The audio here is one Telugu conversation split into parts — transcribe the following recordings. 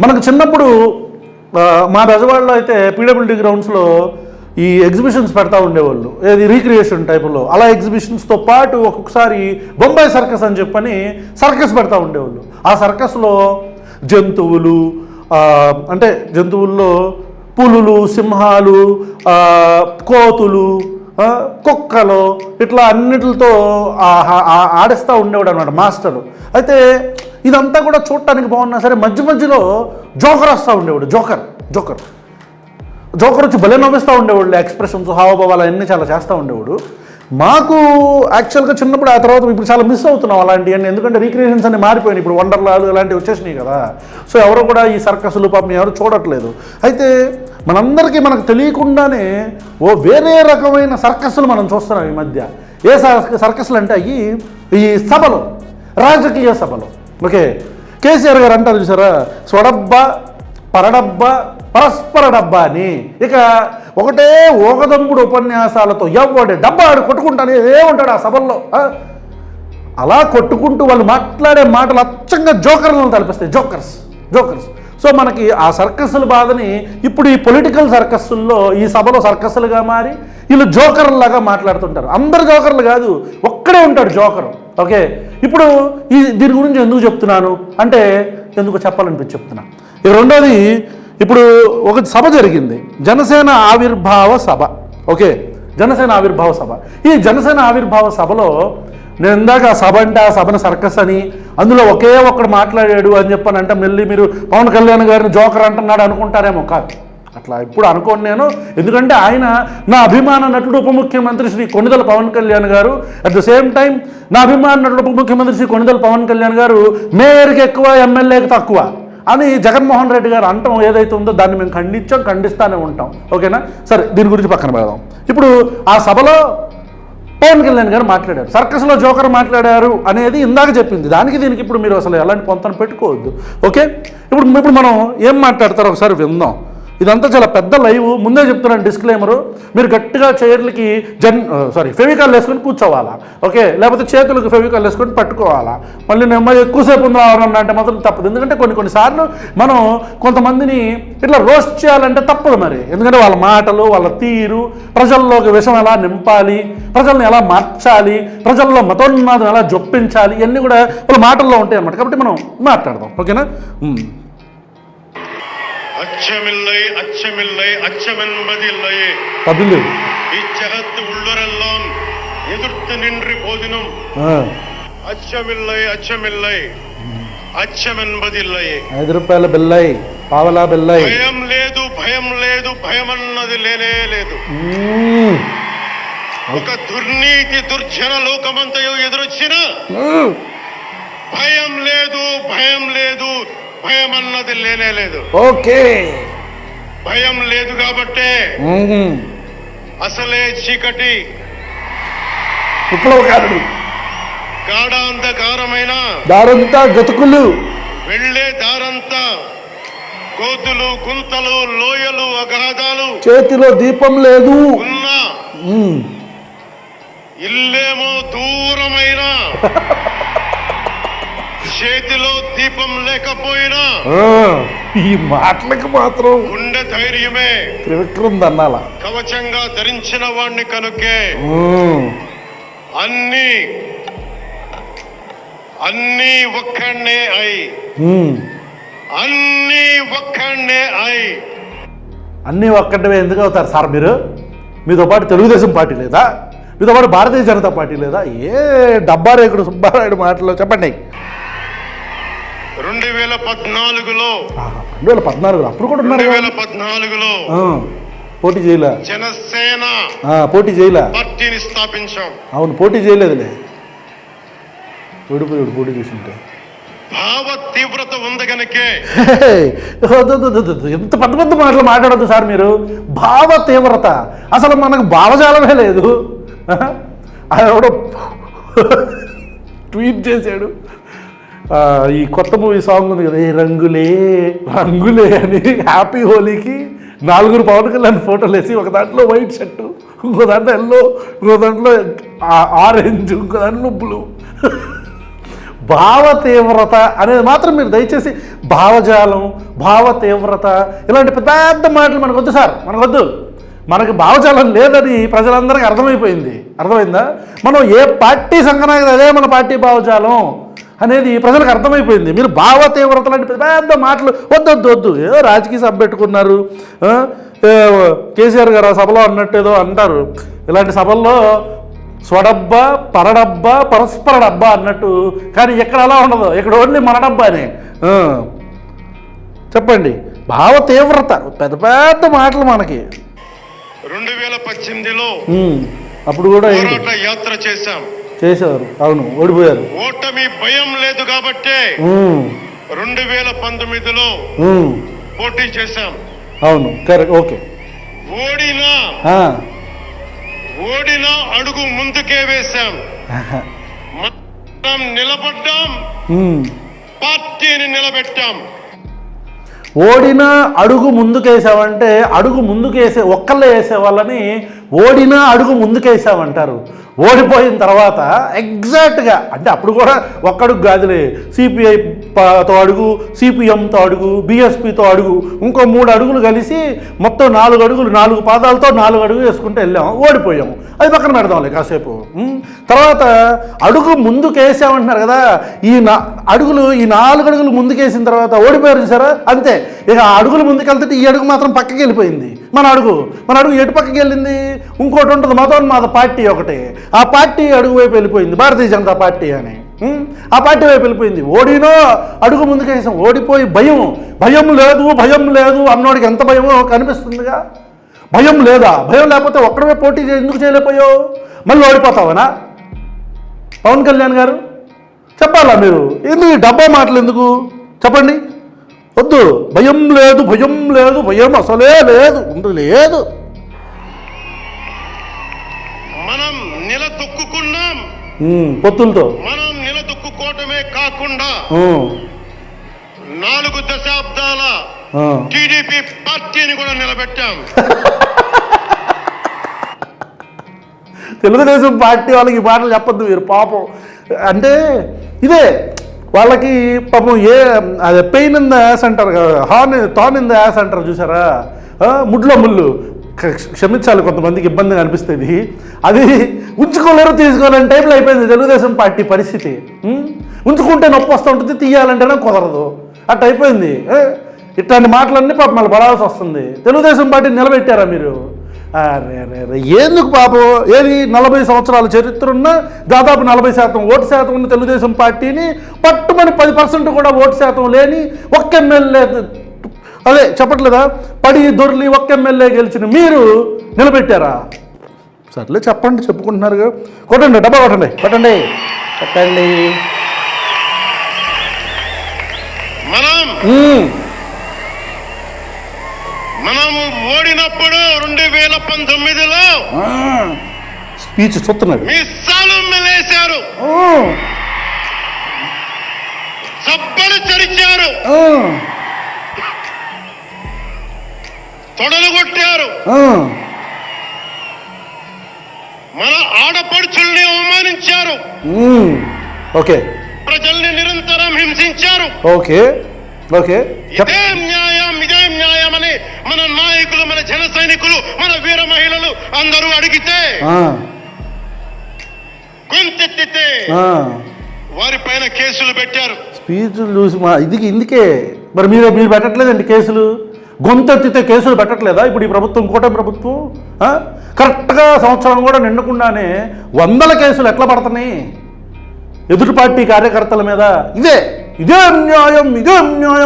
మనకు చిన్నప్పుడు మా బెజవాడలో అయితే పీడబ్ల్యూడీ గ్రౌండ్స్లో ఈ ఎగ్జిబిషన్స్ పెడతా ఉండేవాళ్ళు, ఏది రీక్రియేషన్ టైపులో. అలా ఎగ్జిబిషన్స్తో పాటు ఒక్కొక్కసారి బొంబాయి సర్కస్ అని చెప్పని సర్కస్ పెడతా ఉండేవాళ్ళు. ఆ సర్కస్లో జంతువులు, అంటే జంతువుల్లో పులులు, సింహాలు, కోతులు, కుక్కలు, ఇట్లా అన్నిటితో ఆడిస్తూ ఉండేవాడు అనమాట మాస్టరు. అయితే ఇదంతా కూడా చూడటానికి బాగున్నా సరే మధ్య మధ్యలో జోకర్ వస్తూ ఉండేవాడు. జోకర్ వచ్చి భలే నవ్విస్తూ ఉండేవాళ్ళు. ఎక్స్ప్రెషన్స్, హావభావాలు అన్నీ చాలా చేస్తూ ఉండేవాడు. మాకు యాక్చువల్గా చిన్నప్పుడు, ఆ తర్వాత ఇప్పుడు చాలా మిస్ అవుతున్నాం అలాంటివన్నీ. ఎందుకంటే రీక్రియేషన్స్ అన్ని మారిపోయినాయి, ఇప్పుడు వండర్లాలు ఇలాంటివి వచ్చేసినాయి కదా. సో ఎవరు కూడా ఈ సర్కస్లు పాపం ఎవరు చూడట్లేదు. అయితే మనందరికీ మనకు తెలియకుండానే వేరే రకమైన సర్కస్లు మనం చూస్తున్నాం ఈ మధ్య. ఏ సర్కస్లు అంటే అవి ఈ సభలు, రాజకీయ సభలు. ఓకే, కేసీఆర్ గారు అంటారు చూసారా, స్వడబ్బా పరడబ్బా పరస్పర డబ్బా అని. ఇక ఒకటే ఓగదంపుడు ఉపన్యాసాలతో ఎవడే డబ్బా ఆడు కొట్టుకుంటానే ఉంటాడు ఆ సభల్లో. అలా కొట్టుకుంటూ వాళ్ళు మాట్లాడే మాటలు అచ్చంగా జోకర్లను తలపిస్తాయి. జోకర్స్. సో మనకి ఆ సర్కస్ల బాధని ఇప్పుడు ఈ పొలిటికల్ సర్కస్సుల్లో ఈ సభలో సర్కస్లుగా మారి వీళ్ళు జోకర్లాగా మాట్లాడుతుంటారు. అందరు జోకర్లు కాదు, ఒక్కడే ఉంటాడు జోకరు. ఓకే, ఇప్పుడు దీని గురించి ఎందుకు చెప్తున్నాను అంటే, ఎందుకు చెప్పాలనిపించి చెప్తున్నా. ఇక రెండోది, ఇప్పుడు ఒక సభ జరిగింది, జనసేన ఆవిర్భావ సభ. ఓకే, జనసేన ఆవిర్భావ సభ. ఈ జనసేన ఆవిర్భావ సభలో నేను ఇందాక ఆ సభ అంటే ఆ సభను సర్కస్ అని, అందులో ఒకే ఒక్కడు మాట్లాడాడు అని చెప్పానంటే మళ్ళీ మీరు పవన్ కళ్యాణ్ గారిని జోకర్ అంటున్నాడు అనుకుంటారేమో. కాదు, అట్లా ఇప్పుడు అనుకోండి నేను. ఎందుకంటే ఆయన నా అభిమాన నటుడు ఉప ముఖ్యమంత్రి శ్రీ కొణిదెల పవన్ కళ్యాణ్ గారు, అట్ ద సేమ్ టైం నా అభిమాన నటుడు ఉప ముఖ్యమంత్రి శ్రీ కొణిదెల పవన్ కళ్యాణ్ గారు మేయర్కి ఎక్కువ, ఎమ్మెల్యేకి తక్కువ అని జగన్మోహన్ రెడ్డి గారు అంటాం ఏదైతే ఉందో దాన్ని మేము ఖండిస్తానే ఉంటాం. ఓకేనా, సరే దీని గురించి పక్కన పెడదాం. ఇప్పుడు ఆ సభలో పవన్ కళ్యాణ్ గారు మాట్లాడారు, సర్కస్లో జోకర్ మాట్లాడారు అనేది ఇందాక చెప్పింది. దానికి దీనికి ఇప్పుడు మీరు అసలు ఎలాంటి పొంతన పెట్టుకోవద్దు. ఓకే, ఇప్పుడు మనం ఏం మాట్లాడతారో ఒకసారి విందాం. ఇదంతా చాలా పెద్ద లైవ్, ముందే చెప్తున్నాను డిస్క్లైమరు. మీరు గట్టిగా చైర్లకి ఫెవికాల్ వేసుకొని కూర్చోవాలా. ఓకే, లేకపోతే చేతులకు ఫెవికాల్ వేసుకొని పట్టుకోవాలా. మళ్ళీ నెమ్మది ఎక్కువసేపు ఉందామన్నా అంటే మాత్రం తప్పదు. ఎందుకంటే కొన్నిసార్లు మనం కొంతమందిని ఇట్లా రోస్ట్ చేయాలంటే తప్పదు మరి. ఎందుకంటే వాళ్ళ మాటలు, వాళ్ళ తీరు, ప్రజల్లోకి విషం ఎలా నింపాలి, ప్రజల్ని ఎలా మార్చాలి, ప్రజల్లో మతోన్మాదం ఎలా జొప్పించాలి, ఇవన్నీ కూడా వాళ్ళ మాటల్లో ఉంటాయి అన్నమాట. కాబట్టి మనం మాట్లాడదాం. ఓకేనా. അച്ചമെൻപതില്ലയെ ഇച്ചകത്ത് ഉള്ളരെല്ലാം എതിർത്ത് നിன்று പോതിനും అచ్చమెన్పదిల్లయే 5 రూపాయల బిల్లై, పావలా బిల్లై. భయం లేదు భయమన్నది లేనే లేదు. ఒక దుర్నీతి దుర్జన లోకమంతయు ఎదురొచ్చిన భయం లేదు భయం అన్నది లేనే లేదు. ఓకే, భయం లేదు కాబట్టే అసలే చీకటి విప్లవకారుడు గాఢాంధకారమైన దారంతా గతుకులు, వెళ్ళే దారంతా కోతులు, గుంతలు, లోయలు, అగాధాలు, చేతిలో దీపం లేదు ఉన్నా ఇల్లేమో దూరమైన చేతిలో దీపం లేకపోయినా ఈ మాటలకు మాత్రం గుండె ధైర్యమే త్రివిక్రమ్ దన్నాల కవచంగా ధరించిన వాణ్ణి కనుకే అన్ని ఒక్కడే అయి అన్నీ ఒక్కటే ఎందుకు అవుతారు సార్ మీరు? మీతో పాటు తెలుగుదేశం పార్టీ లేదా? మీతో పాటు భారతీయ జనతా పార్టీ లేదా? ఏ డబ్బా రేకుడు సుబ్బారాయుడు మాటలో చెప్పండి. 2014లో అప్పుడు కూడా ఉన్నారు. 2014లో పోటీ చేయలే జనసేన పోటీ చేయలే పార్టీని స్థాపించాం. అవును, పోటీ చేయలేదులే. ఓడిపోయాడు పోటీ చేసింటే. భావ తీవ్రత ఉంది కనుకే ఎంత పెద్ద పెద్ద మాటలు మాట్లాడద్దు సార్ మీరు. భావ తీవ్రత అసలు మనకు భావజాలమే లేదు. ఆయన ఎవడో ట్వీట్ చేశాడు, ఈ కొత్త మూవీ సాంగ్ ఉంది కదా, ఏ రంగులే రంగులే అని. హ్యాపీ హోలీకి 4 పవన్ కళ్యాణ్ ఫోటోలు వేసి, ఒక దాంట్లో వైట్ షర్టు, ఇంకో దాంట్లో ఎల్లో, ఇంకో దాంట్లో ఆరెంజ్, ఇంకో దాంట్లో బ్లూ. భావ తీవ్రత అనేది మాత్రం మీరు దయచేసి భావజాలం, భావ తీవ్రత ఇలాంటి పెద్ద పెద్ద మాటలు మనకొద్దు సార్, మనకొద్దు. మనకి భావజాలం లేదని ప్రజలందరికీ అర్థమైందా? మనం ఏ పార్టీ సంఘనానికి అదే మన పార్టీ భావజాలం అనేది ప్రజలకు అర్థమైపోయింది. మీరు భావ తీవ్రత లాంటి పెద్ద పెద్ద మాటలు వద్దు. ఏదో రాజకీయ సభ పెట్టుకున్నారు, కేసీఆర్ గారు ఆ సభలో అన్నట్టేదో అంటారు. ఇలాంటి సభల్లో స్వడబ్బా, పరడబ్బా, పరస్పర డబ్బా అన్నట్టు. కానీ ఇక్కడ అలా ఉండదు, ఇక్కడ ఓన్లీ మన డబ్బానే. చెప్పండి, భావ తీవ్రత, పెద్ద పెద్ద మాటలు మనకి. 2018లో అప్పుడు కూడా యాత్ర చేశారు. అవును, ఓడిపోయారు. ఓటమి భయం లేదు కాబట్టి 2019లో పోటీ చేశాం. అవును, కరెక్ట్, ఓకే. ఓడినా అడుగు ముందుకే వేశాం. మనం నిలబడ్డాం, పార్టీని నిలబెట్టాం. ఓడినా అడుగు ముందుకేసావంటే అడుగు ముందుకేసే ఒక్కళ్ళే వేసే వాళ్ళని ఓడినా అడుగు ముందుకేసామంటారు. ఓడిపోయిన తర్వాత ఎగ్జాక్ట్గా అంటే అప్పుడు కూడా ఒక్కడుగు కాదులే, సిపిఐతో అడుగు, సిపిఎంతో అడుగు, బీఎస్పీతో అడుగు, ఇంకో 3 అడుగులు కలిసి మొత్తం 4 అడుగులు, 4 పాదాలతో 4 అడుగులు వేసుకుంటూ వెళ్ళాం, ఓడిపోయాము. అది పక్కన పెడదాంలే కాసేపు. తర్వాత అడుగు ముందుకేసామంటున్నారు కదా, ఈ 4 అడుగులు ముందుకేసిన తర్వాత ఓడిపోయారు చూసారా, అంతే. ఇక ఆ అడుగులు ముందుకెళ్తే ఈ అడుగు మాత్రం పక్కకి వెళ్ళిపోయింది. మన అడుగు ఎటు పక్కకి వెళ్ళింది? ఇంకోటి ఉంటుంది, మతోన్మాద పార్టీ ఒకటి. ఆ పార్టీ అడుగు వైపు వెళ్ళిపోయింది, భారతీయ జనతా పార్టీ అని. ఆ పార్టీ వైపు వెళ్ళిపోయింది. ఓడినో అడుగు ముందుకేసాం, ఓడిపోయి భయం లేదు అన్నోడికి ఎంత భయమో కనిపిస్తుందిగా. భయం లేదా? భయం లేకపోతే ఒక్కడే పోటీ ఎందుకు చేయలేకపోయావు? మళ్ళీ ఓడిపోతావనా? పవన్ కళ్యాణ్ గారు చెప్పాలా మీరు? ఎందుకు డబ్బా మాటలు ఎందుకు చెప్పండి? వద్దు. భయం లేదు, భయం అసలే లేదు. మనం నిలదొక్కుకున్నాం పొత్తులతో. మనం నిలదొక్కుకోవటమే కాకుండా 4 దశాబ్దాల టీడీపీ పార్టీని కూడా నిలబెట్టాం. తెలుగుదేశం పార్టీ వాళ్ళకి ఈ మాటలు చెప్పొద్దు మీరు, పాపం. అంటే ఇదే వాళ్ళకి పాపం. అదే పెయిన్ ఇన్ ద యాస్ అంటారు కదా, థార్న్ ఇన్ ద యాస్ అంటారు చూసారా, ముడ్లో ముళ్ళు. క్షమించాలి, కొంతమందికి ఇబ్బందిగా అనిపిస్తుంది. అది ఉంచుకోలేరు, తీసుకోలేని టైప్లో అయిపోయింది తెలుగుదేశం పార్టీ పరిస్థితి. ఉంచుకుంటే నొప్పి వస్తూ ఉంటుంది, తీయాలంటేనే కుదరదు, అట్ట అయిపోయింది. ఇట్లాంటి మాటలన్నీ పాపం మళ్ళీ పడాల్సి వస్తుంది. తెలుగుదేశం పార్టీని నిలబెట్టారా మీరు? ఎందుకు పాపం? ఏది 40 సంవత్సరాల చరిత్ర ఉన్న దాదాపు 40% ఓటు శాతం ఉన్న తెలుగుదేశం పార్టీని పట్టుమని 10% కూడా ఓటు శాతం లేని ఒక్క ఎమ్మెల్యే, అదే చెప్పట్లేదా, పడి దొర్లి ఒక్క ఎమ్మెల్యే గెలిచిన మీరు నిలబెట్టారా? సర్లే చెప్పండి, చెప్పుకుంటున్నారుగా. కొట్టండి, డబ్బా కొట్టండి. మనం ఓడినప్పుడు 2019లో స్పీచ్ చూస్తున్నాడు, మిస్సాలు మెలేశారు, సబ్బలు చరిచారు, తొడలు కొట్టారు, మన ఆడపడుచుల్ని అవమానించారు, ఓకే, ప్రజల్ని నిరంతరం హింసించారు. ఓకే, ఇదేం న్యాయం అని మన నాయకులు, మన జన సైనికులు, మన వీర మహిళలు అందరూ అడిగితే, గొంతెత్తితే వారిపైన కేసులు పెట్టారు. స్పీచ్లు చూసి ఇందుకే మరి మీరు పెట్టట్లేదండి కేసులు? గొంతెత్తితే కేసులు పెట్టట్లేదా ఇప్పుడు ఈ ప్రభుత్వం, కూటమి ప్రభుత్వం? కరెక్ట్గా సంవత్సరం కూడా నిండకుండానే 100 కేసులు ఎట్లా పడుతున్నాయి ఎదుటి పార్టీ కార్యకర్తల మీద? ఇదే న్యాయం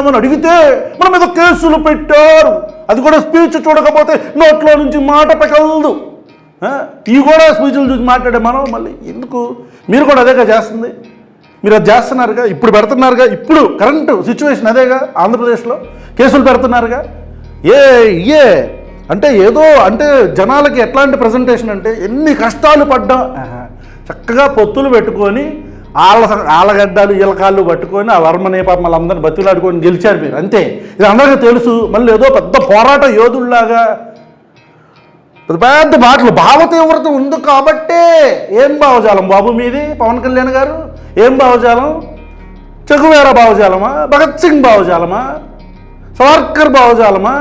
అని అడిగితే మన మీద కేసులు పెట్టారు. అది కూడా స్పీచ్ చూడకపోతే నోట్లో నుంచి మాట పెకలదు. ఇవి కూడా స్పీచ్లు చూసి మాట్లాడే మనం మళ్ళీ ఎందుకు? మీరు కూడా అదేగా చేస్తుంది, మీరు అది చేస్తున్నారుగా, ఇప్పుడు పెడుతున్నారుగా, ఇప్పుడు కరెంట్ సిచ్యువేషన్ అదేగా. ఆంధ్రప్రదేశ్లో కేసులు పెడుతున్నారుగా. అంటే ఏదో అంటే జనాలకి ఎట్లాంటి ప్రజెంటేషన్ అంటే ఎన్ని కష్టాలు పడ్డా చక్కగా పొత్తులు పెట్టుకొని ఆలగడ్డలు ఇలకాళ్ళు పట్టుకొని ఆ వర్మనే పాపం వాళ్ళందరినీ బతులాడుకొని గెలిచారు మీరు, అంతే. ఇది అందరికీ తెలుసు. మళ్ళీ ఏదో పెద్ద పోరాట యోధుల్లాగా పెద్ద మాటలు. భావ తీవ్రత ఉంది కాబట్టే. ఏం భావజాలం బాబు మీది, పవన్ కళ్యాణ్ గారు? ఏం భావజాలం? చెగువేరా భావజాలమా, భగత్ సింగ్ భావజాలమా, సవర్కర్ భావజాలమా?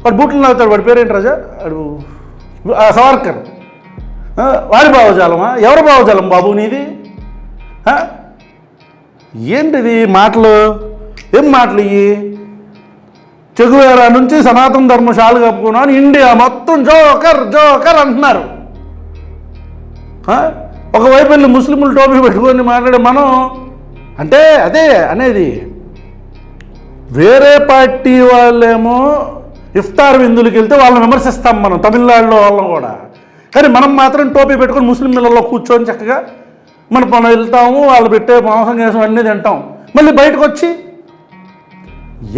వాడు బూట్లు నవ్వుతాడు, వాడి పేరేంటి రాజా, వాడు సవర్కర్, వాడి భావజాలమా? ఎవరి భావజాలం బాబు నీది? ఏంటిది మాటలు? ఏం మాటలు ఇవి? చెగువేరా నుంచి సనాతన ధర్మశాలు కప్పుకున్నాను, ఇండియా మొత్తం జోకర్ జోకర్ అంటున్నారు. ఒకవైపు వెళ్ళి ముస్లింలు టోపీ పెట్టుకొని మాట్లాడే మనం అంటే అదే అనేది. వేరే పార్టీ వాళ్ళేమో ఇఫ్తార్ విందులకి వెళ్తే వాళ్ళని విమర్శిస్తాం మనం, తమిళనాడులో వాళ్ళని కూడా. కానీ మనం మాత్రం టోపీ పెట్టుకొని ముస్లిం ఇళ్ళల్లో కూర్చొని చక్కగా మనం వెళ్తాము, వాళ్ళు పెట్టే మాంసం కేసం అన్నీ తింటాం. మళ్ళీ బయటకు వచ్చి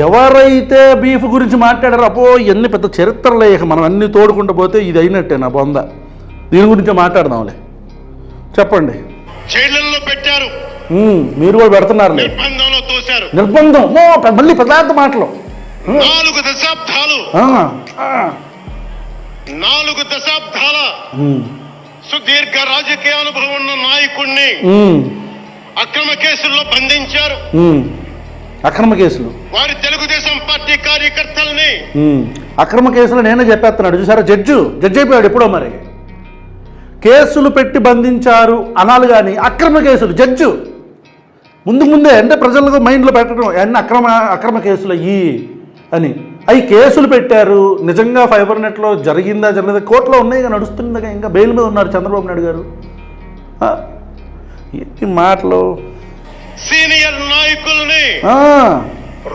ఎవరైతే బీఫ్ గురించి మాట్లాడారో అపో ఎన్ని పెద్ద చరిత్రలే, ఇక మనం అన్నీ తోడుకుంటూ పోతే ఇది అయినట్టే నా బొంద. దీని గురించి మాట్లాడదాంలే. చెప్పండి. జైళ్ళల్లో పెట్టారు, మీరు కూడా పెడుతున్నారు. నిర్బంధంలో తోశారు. నిర్బంధం మళ్ళీ పెద్ద మాటలు. 4 దశాబ్దాలు 4 దశాబ్దాల సుదీర్ఘ రాజకీయ అనుభవం ఉన్న నాయకుడిని అక్రమ కేసుల్లో బంధించారు. అక్రమ కేసులు వారి తెలుగుదేశం పార్టీ కార్యకర్తల్ని అక్రమ కేసులు నేనే చెప్పేస్తున్నాడు. చూసారా, జడ్జి అయిపోయాడు ఎప్పుడో. మరి కేసులు పెట్టి బంధించారు అనాలి కానీ అక్రమ కేసులు జడ్జి ముందే అంటే ప్రజలకు మైండ్లో పెట్టడం అన్ని అక్రమ కేసులు అయ్యి అని. అవి కేసులు పెట్టారు. నిజంగా ఫైబర్ నెట్లో జరిగిందా జరగలేదా కోర్టులో ఉన్నాయి, నడుస్తుండగా ఇంకా బెయిల్ మీద ఉన్నారు చంద్రబాబు నాయుడు గారు. ఈ మాటలు సీనియర్ నాయకుల్ని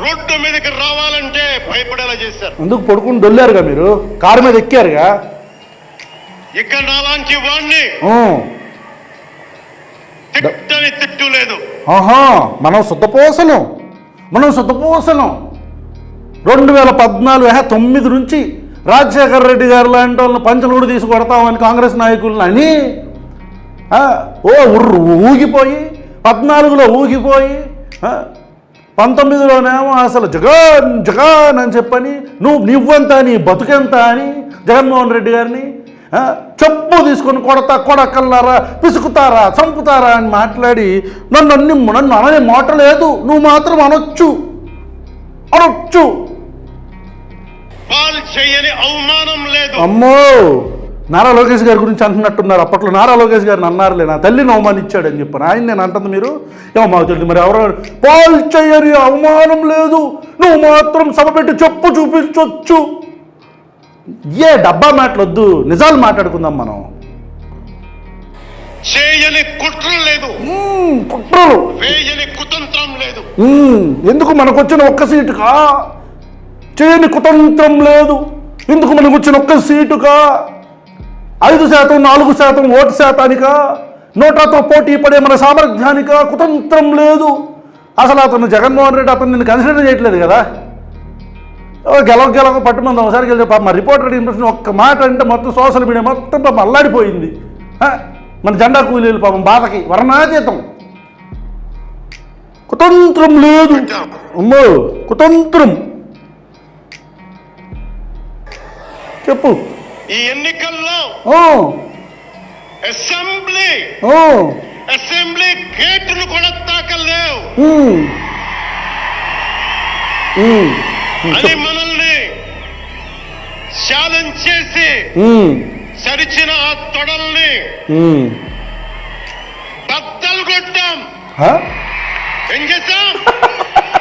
రోడ్డు మీదకి రావాలంటే భయపడేలా చేశారు. అందుకు పడుకుని దొల్లారుగా, మీరు కారు మీద ఎక్కారుగా. ఇక్కడ అలాంటి వాడిని తిట్టని తిట్టు లేదు. మనం శుద్ధపోసలం 2014 నుంచి రాజశేఖర రెడ్డి గారు లాంటి వాళ్ళని పంచలు కూడా తీసి కొడతామని కాంగ్రెస్ నాయకులను అని ఊగిపోయి 14లో ఊగిపోయి 19లోనేమో అసలు జగన్ అని చెప్పని నువ్వెంత నీ బతుకెంత అని జగన్మోహన్ రెడ్డి గారిని చెప్పు తీసుకొని కొడకల్లారా, పిసుకుతారా, చంపుతారా అని మాట్లాడి నన్ను అననే మాట లేదు, నువ్వు మాత్రం అనొచ్చు. అవమానం లేదు. అమ్మో, నారా లోకేష్ గారి గురించి అంటున్నట్టున్నారు. అప్పట్లో నారా లోకేష్ గారిని అన్నారులే, నా తల్లిని అవమానించాడు అని చెప్పాను. ఆయన నేను అంటుంది, మీరు ఏమో మాకు తెలియదు. మరి ఎవరు పాల్ చేయని అవమానం లేదు, నువ్వు మాత్రం సభ పెట్టి చెప్పు చూపించవచ్చు. ఏ డబ్బా మాటలొద్దు, నిజాలు మాట్లాడుకుందాం మనం. చేయని కుట్రలు లేదు, కుట్రలు వేయని కుతంత్రం లేదు. ఎందుకు మనకు వచ్చిన ఒక్క సీటుకా? చేయని కుతంత్రం లేదు. ఎందుకు మనకు వచ్చిన ఒక్క సీటుకా? 5%, 4% ఓటు శాతానికా? నోటాతో పోటీ పడే మన సామర్థ్యానికా? కుతంత్రం లేదు. అసలు అతను జగన్మోహన్ రెడ్డి అతను నిన్ను కన్సిడర్ చేయట్లేదు కదా. గెలవ పట్టుమంది ఒకసారి గెలిచే పాప. మా రిపోర్టర్ ఇంప్రెషన్ ఒక్క మాట అంటే మొత్తం సోషల్ మీడియా మొత్తం పాపం అల్లాడిపోయింది. మన జెండా కూలీలు పాపం బాధకి వర్ణాతీతం. కుతంత్రం లేదు. అమ్మో, కుతంత్రం చెప్పు. ఈ ఎన్నికల్లో అసెంబ్లీ గేట్లు కూడా తాకలేవు అని మనల్ని ఛాలెంజ్ చేసి సరిచిన ఆ తొడల్ని బద్దలు కొట్టాం. ఏం చేశాం?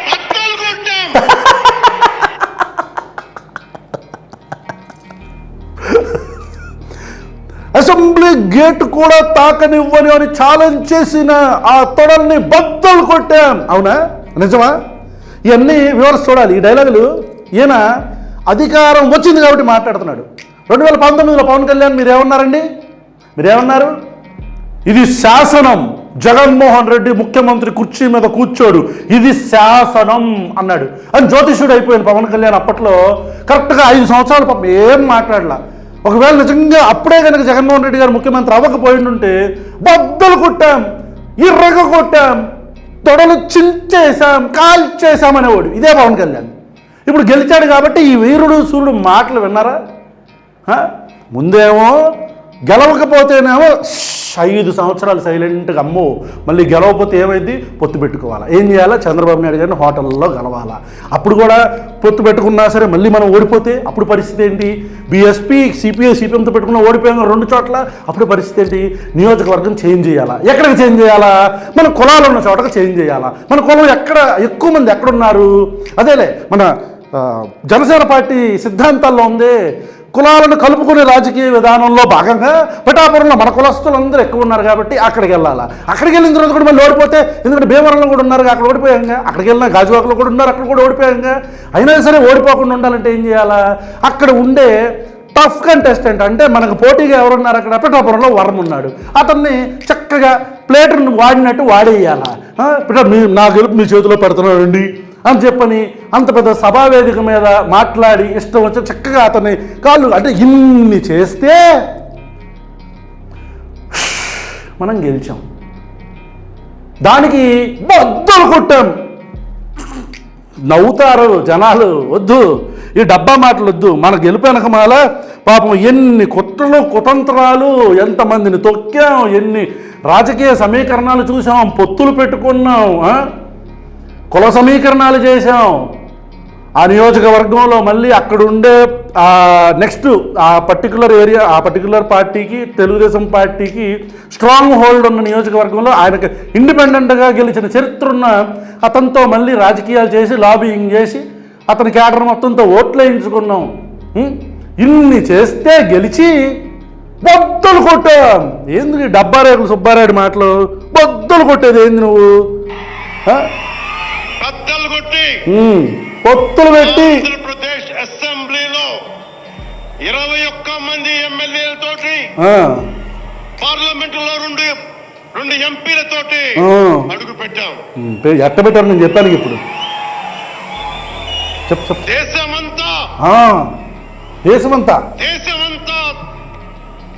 బద్దలు కొట్టాం. అసెంబ్లీ గేట్ కూడా తాకనివ్వని అని ఛాలెంజ్ చేసిన ఆ తొడల్ని బద్దలు కొట్టాం. అవునా, నిజమా? ఇవన్నీ వివరణ చూడాలి. ఈ డైలాగులు ఈయన అధికారం వచ్చింది కాబట్టి మాట్లాడుతున్నాడు. 2019లో పవన్ కళ్యాణ్ మీరేమన్నారండి? మీరేమన్నారు? ఇది శాసనం, జగన్మోహన్ రెడ్డి ముఖ్యమంత్రి కుర్చీ మీద కూర్చోడు, ఇది శాసనం అన్నాడు. అని జ్యోతిష్యుడు అయిపోయింది పవన్ కళ్యాణ్. అప్పట్లో కరెక్ట్గా 5 సంవత్సరాలు పాపం ఏం మాట్లాడలా. ఒకవేళ నిజంగా అప్పుడే కనుక జగన్మోహన్ రెడ్డి గారు ముఖ్యమంత్రి అవ్వకపోయిండుంటే బద్దలు కొట్టాం, ఇర్రగ కొట్టాం, తొడలు చించేశాం, కాల్చేశామనేవాడు. ఇదే పవన్ కళ్యాణ్. ఇప్పుడు గెలిచాడు కాబట్టి ఈ వీరుడు సూర్యుడు మాటలు విన్నారా? ముందేమో గెలవకపోతేనేమో 5 సంవత్సరాలు సైలెంట్గా అమ్మో మళ్ళీ గెలవకపోతే ఏమైంది, పొత్తు పెట్టుకోవాలా. ఏం చేయాలా, చంద్రబాబు నాయుడు గారిని హోటల్లో గెలవాలా. అప్పుడు కూడా పొత్తు పెట్టుకున్నా సరే మళ్ళీ మనం ఓడిపోతే అప్పుడు పరిస్థితి ఏంటి, బీఎస్పీ సిపిఐ సిపిఎంతో పెట్టుకున్న ఓడిపోయాం 2 చోట్ల, అప్పుడు పరిస్థితి ఏంటి, నియోజకవర్గం చేంజ్ చేయాలా. ఎక్కడికి చేంజ్ చేయాలా, మన కులాలు ఉన్న చోటకి చేంజ్ చేయాలా. మన కులం ఎక్కడ ఎక్కువ మంది ఎక్కడున్నారు, అదేలే మన జనసేన పార్టీ సిద్ధాంతాల్లో ఉంది, కులాలను కలుపుకునే రాజకీయ విధానంలో భాగంగా పిఠాపురంలో మన కులస్తులందరూ ఎక్కువ ఉన్నారు కాబట్టి అక్కడికి వెళ్ళాలా. అక్కడికి వెళ్ళిన తర్వాత కూడా మళ్ళీ ఓడిపోతే, ఎందుకంటే భీమవరంలో కూడా ఉన్నారు అక్కడ ఓడిపోయాంగా, అక్కడికి వెళ్ళినా గాజువాకలో కూడా ఉన్నారు అక్కడ కూడా ఓడిపోయాంగా. అయినా సరే ఓడిపోకుండా ఉండాలంటే ఏం చేయాలా, అక్కడ ఉండే టఫ్ కంటెస్టెంట్ అంటే మనకు పోటీగా ఎవరున్నారు అక్కడ, పిఠాపురంలో వరం ఉన్నాడు, అతన్ని చక్కగా ప్లేటును వాడినట్టు వాడేయాలా. నా గెలుపు మీ చేతిలో పెడుతున్నాడండి అని చెప్పని అంత పెద్ద సభావేదిక మీద మాట్లాడి ఇష్టం వచ్చి చక్కగా అతన్ని కాళ్ళు అంటే ఇన్ని చేస్తే మనం గెలిచాం. దానికి బద్దలు కొట్టాం. నవ్వుతారు జనాలు, వద్దు ఈ డబ్బా మాటలు వద్దు. మన గెలుపు వెనకమాల పాపం ఎన్ని కుట్రలు కుతంత్రాలు, ఎంతమందిని తొక్కాం, ఎన్ని రాజకీయ సమీకరణాలు చూసాం, పొత్తులు పెట్టుకున్నాం, కుల సమీకరణాలు చేశాం. ఆ నియోజకవర్గంలో మళ్ళీ అక్కడ ఉండే నెక్స్ట్ ఆ పర్టికులర్ ఏరియా, ఆ పర్టికులర్ పార్టీకి, తెలుగుదేశం పార్టీకి స్ట్రాంగ్ హోల్డ్ ఉన్న నియోజకవర్గంలో ఆయనకు ఇండిపెండెంట్గా గెలిచిన చరిత్ర ఉన్న అతనితో మళ్ళీ రాజకీయాలు చేసి లాబియింగ్ చేసి అతని క్యాడర్ మొత్తంతో ఓట్లు వేయించుకున్నాం. ఇన్ని చేస్తే గెలిచి బొద్దలు కొట్టాం. ఏంది డబ్బారేకులు సుబ్బారాయుడు మాటలు, బొద్దలు కొట్టేది ఏంది నువ్వు, పొత్తులు పెట్టి ఆంధ్రప్రదేశ్ అసెంబ్లీలో 21 మంది ఎమ్మెల్యేలతోటి, పార్లమెంట్ లో 2 ఎంపీలతోటి అడుగు పెట్టాం. ఎట్ట పెట్టారు నేను చెప్పాను ఇప్పుడు. దేశమంతా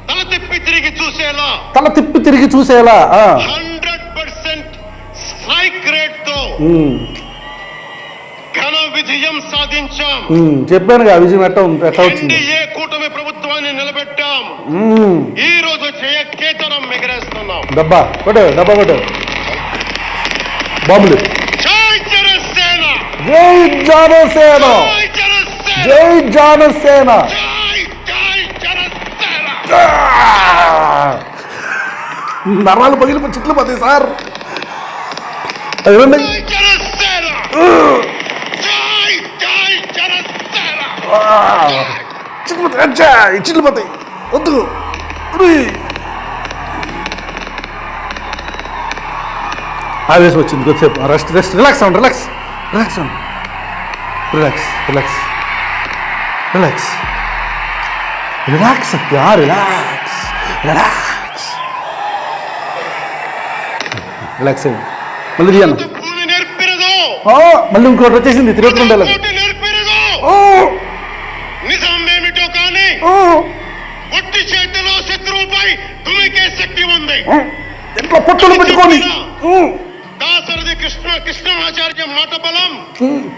తల తిప్పి తిరిగి చూసేలా 100% స్ట్రైక్ రేట్ తో ఘన విజయం సాధించాం. చెప్పానుగా విజయం ఎట్లా వచ్చింది. ఎన్డీఏ కూటమి ప్రభుత్వాన్ని నిలబెట్టాం. ఈ రోజు కేతనం ఎగరేస్తున్నాం. డబ్బా కొట్టు బాబులు. జై జనసేన, జై జనసేన, జై జనసేన, జై జనసేన. నరాలు పగిలిపోయి చిట్లు పోతాయి సార్. చిట్లు పోతాయి వద్దు. ఆవేశం వచ్చింది కొద్దిసేపు. రిలాక్స్ అవ్వండి. రిలాక్స్ అయ్యి మళ్ళీ తీయను. మళ్ళీ ఇంకోటి వచ్చేసింది తిరుగుతుండే. నిజమేమిటో కానీ ఒట్టి చేతిలో శత్రువుపై తుమికే శక్తి ఉంది. ఎట్లా పొత్తులు పెట్టుకోని దాసరథి కృష్ణమాచార్య మాట బలం,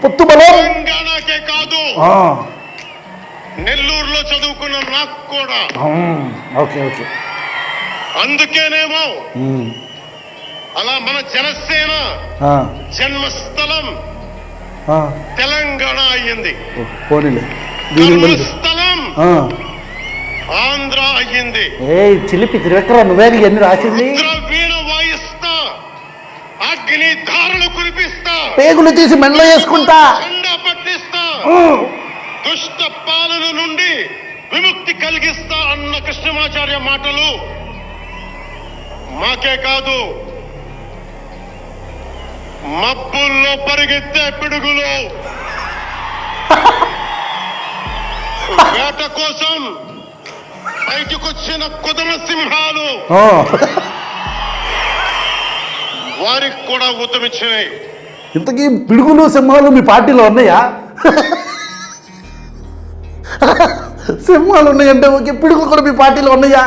పొత్తు బలం తెలంగాణకే కాదు నెల్లూరులో చదువుకున్న నాకు కూడా. ఓకే అందుకేనేమో అలా మన జనసేన జన్మస్థలం తెలంగాణ అయ్యింది, స్థలం ఆంధ్ర అయ్యింది. చిలిపి తిరగరా నువ్వే ఎన్ని రాసింది. వీణ వాయిస్తా, అగ్ని ధారలు కురిపిస్తా, పేగులు తీసి మెండ్లో వేసుకుంటా, ఎండా పట్టిస్తా, దుష్ట పాలన నుండి విముక్తి కలిగిస్తా అన్న కృష్ణమాచార్య మాటలు మాకే కాదు, మబ్బుల్లో పరిగెత్తే పిడుగులు, వేట కోసం బయటకొచ్చిన కుదమ సింహాలు వారికి కూడా ఉత్తమిచ్చినాయి. ఇంతకీ పిడుగులు సింహాలు మీ పార్టీలో ఉన్నాయా? సింహాలు ఉన్నాయంటే ఓకే, పిడుగులు కూడా మీ పార్టీలో ఉన్నాయా?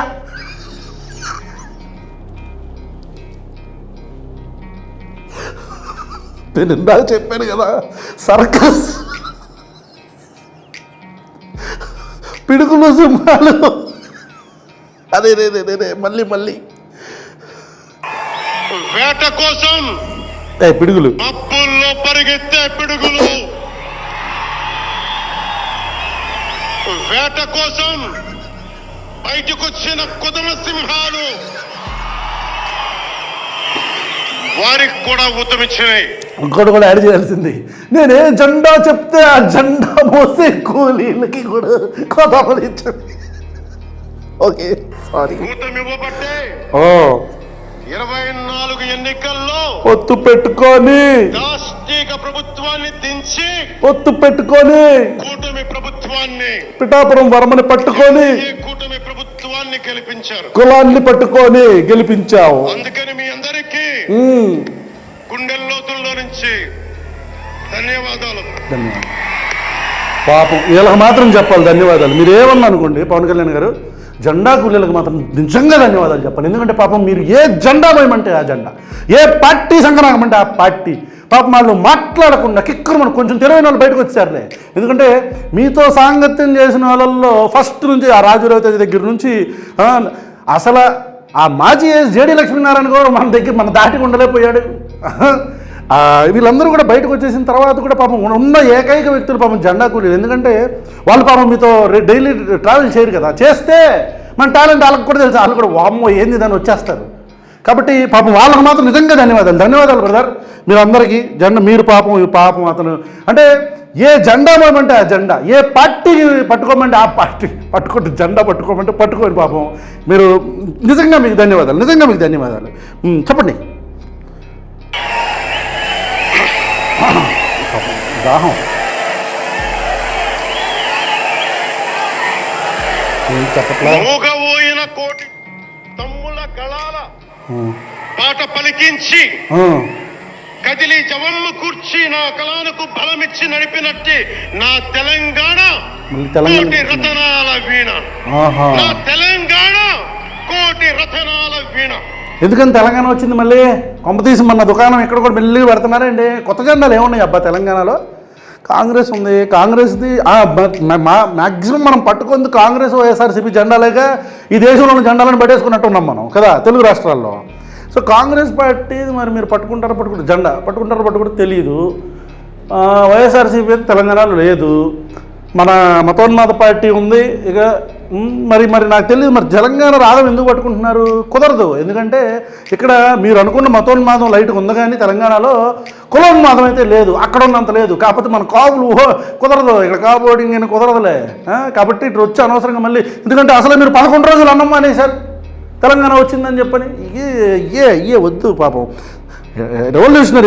నేను ఇందాక చెప్పాను కదా, సర్కస్ పిడుగులు సింహాలు అదే రే మళ్ళీ వేట కోసం పిడుగులు, అప్పుల్లో పరిగెత్తే పిడుగులు, వేట కోసం బయటకొచ్చిన కుదమ సింహాలు వారికి కూడా ఊతమిచ్చినాయి. ఇంకోటి కూడా యాడ్ చేయాల్సింది, నేనే జెండా చెప్తే ఆ జెండా మోసే కూలీలకి కూడా కోతమని ఇచ్చింది. Okay sorry. ఊతమివ్వబట్టే ఓ 24 ఎన్నికల్లో ఒత్తు పెట్టుకొని రాష్ట్రీయ ప్రభుత్వాన్ని దించి కూటమి ప్రభుత్వాన్ని పిఠాపురం వర్మని పట్టుకొని కూటమి ప్రభుత్వాన్ని గెలిపించారు. కులాన్ని పట్టుకొని గెలిపించావు. అందుకని మీ అందరికీ గుండెల్లోతుల్లో నుంచి ధన్యవాదాలు. పాపం వీళ్ళకి మాత్రం చెప్పాలి ధన్యవాదాలు. మీరు ఏమన్నా అనుకోండి పవన్ కళ్యాణ్ గారు, జెండా కూలీలకు మాత్రం నిజంగా ధన్యవాదాలు చెప్పాలి. ఎందుకంటే పాపం మీరు ఏ జెండా వేయమంటే ఆ జెండా, ఏ పార్టీ సంఘనాకమంటే ఆ పార్టీ, పాపం వాళ్ళు మాట్లాడకుండా కిక్కరు మనకు కొంచెం తెలివైన వాళ్ళు బయటకు వచ్చారులే. ఎందుకంటే మీతో సాంగత్యం చేసిన వాళ్ళల్లో ఫస్ట్ నుంచి ఆ రాజు రవితేజ దగ్గర నుంచి అసలు ఆ మాజీ జేడీ లక్ష్మీనారాయణ కూడా మన దాటి ఉండలేకపోయాడు. వీళ్ళందరూ కూడా బయటకు వచ్చేసిన తర్వాత కూడా పాపం ఉన్న ఏకైక వ్యక్తులు పాపం జెండా కూలీలు. ఎందుకంటే వాళ్ళు పాపం మీతో డైలీ ట్రావెల్ చేయరు కదా, చేస్తే మన టాలెంట్ వాళ్ళకి కూడా తెలుసు, వాళ్ళు కూడా వామ్మో ఏంది దాన్ని వచ్చేస్తారు. కాబట్టి పాపం వాళ్ళకి మాత్రం నిజంగా ధన్యవాదాలు బ్రదర్. మీరు అందరికీ మీరు పాపం అతను అంటే ఏ జెండా పోయమంటే ఆ జెండా, ఏ పార్టీ పట్టుకోమంటే ఆ పార్టీ పట్టుకుంటే, జెండా పట్టుకోమంటే పట్టుకోని పాపం మీరు నిజంగా మీకు ధన్యవాదాలు. చెప్పండి. దాహం చెప్పట్లా. మూగబోయిన కోటి తమ్ముల గళాల పాట పలికించి కదిలి జవమ్మ కూర్చి నా కళానికి బలమిచ్చి నడిపినట్టు నా తెలంగాణ కోటి రతనాల వీణ, నా తెలంగాణ కోటి రతనాల వీణ. ఎందుకని తెలంగాణ వచ్చింది మళ్ళీ కొంపతీసి మన దుకాణం ఎక్కడ కూడా మెల్లిగా పెడుతున్నారండి. కొత్త జెండాలు ఏమున్నాయి అబ్బా తెలంగాణలో? కాంగ్రెస్ ఉంది, కాంగ్రెస్ది మ్యాక్సిమం మనం పట్టుకుంది కాంగ్రెస్ వైఎస్ఆర్సీపీ జెండాలేగా ఈ దేశంలో ఉన్న జెండాలను పట్టేసుకున్నట్టు ఉన్నాం మనం కదా తెలుగు రాష్ట్రాల్లో. సో కాంగ్రెస్ పార్టీ మరి మీరు జెండా పట్టుకుంటారో తెలియదు. వైఎస్ఆర్సీపీ తెలంగాణలో లేదు, మన మతోన్మాద పార్టీ ఉంది. ఇక మరి నాకు తెలియదు మరి తెలంగాణ రాగం ఎందుకు పట్టుకుంటున్నారు? కుదరదు. ఎందుకంటే ఇక్కడ మీరు అనుకున్న మతోన్మాదం లైట్గా ఉంది, కానీ తెలంగాణలో కులోన్మాదం అయితే లేదు, అక్కడ ఉన్నంత లేదు. కాకపోతే మన కాపులు కుదరదు, ఇక్కడ కాపు ఓటింగ్ అని కుదరదులే. కాబట్టి ఇటు వచ్చి అనవసరంగా మళ్ళీ, ఎందుకంటే అసలు మీరు 11 రోజులు అన్నమ్మా అనేసారు తెలంగాణ వచ్చిందని చెప్పని. ఇయే వద్దు పాపం.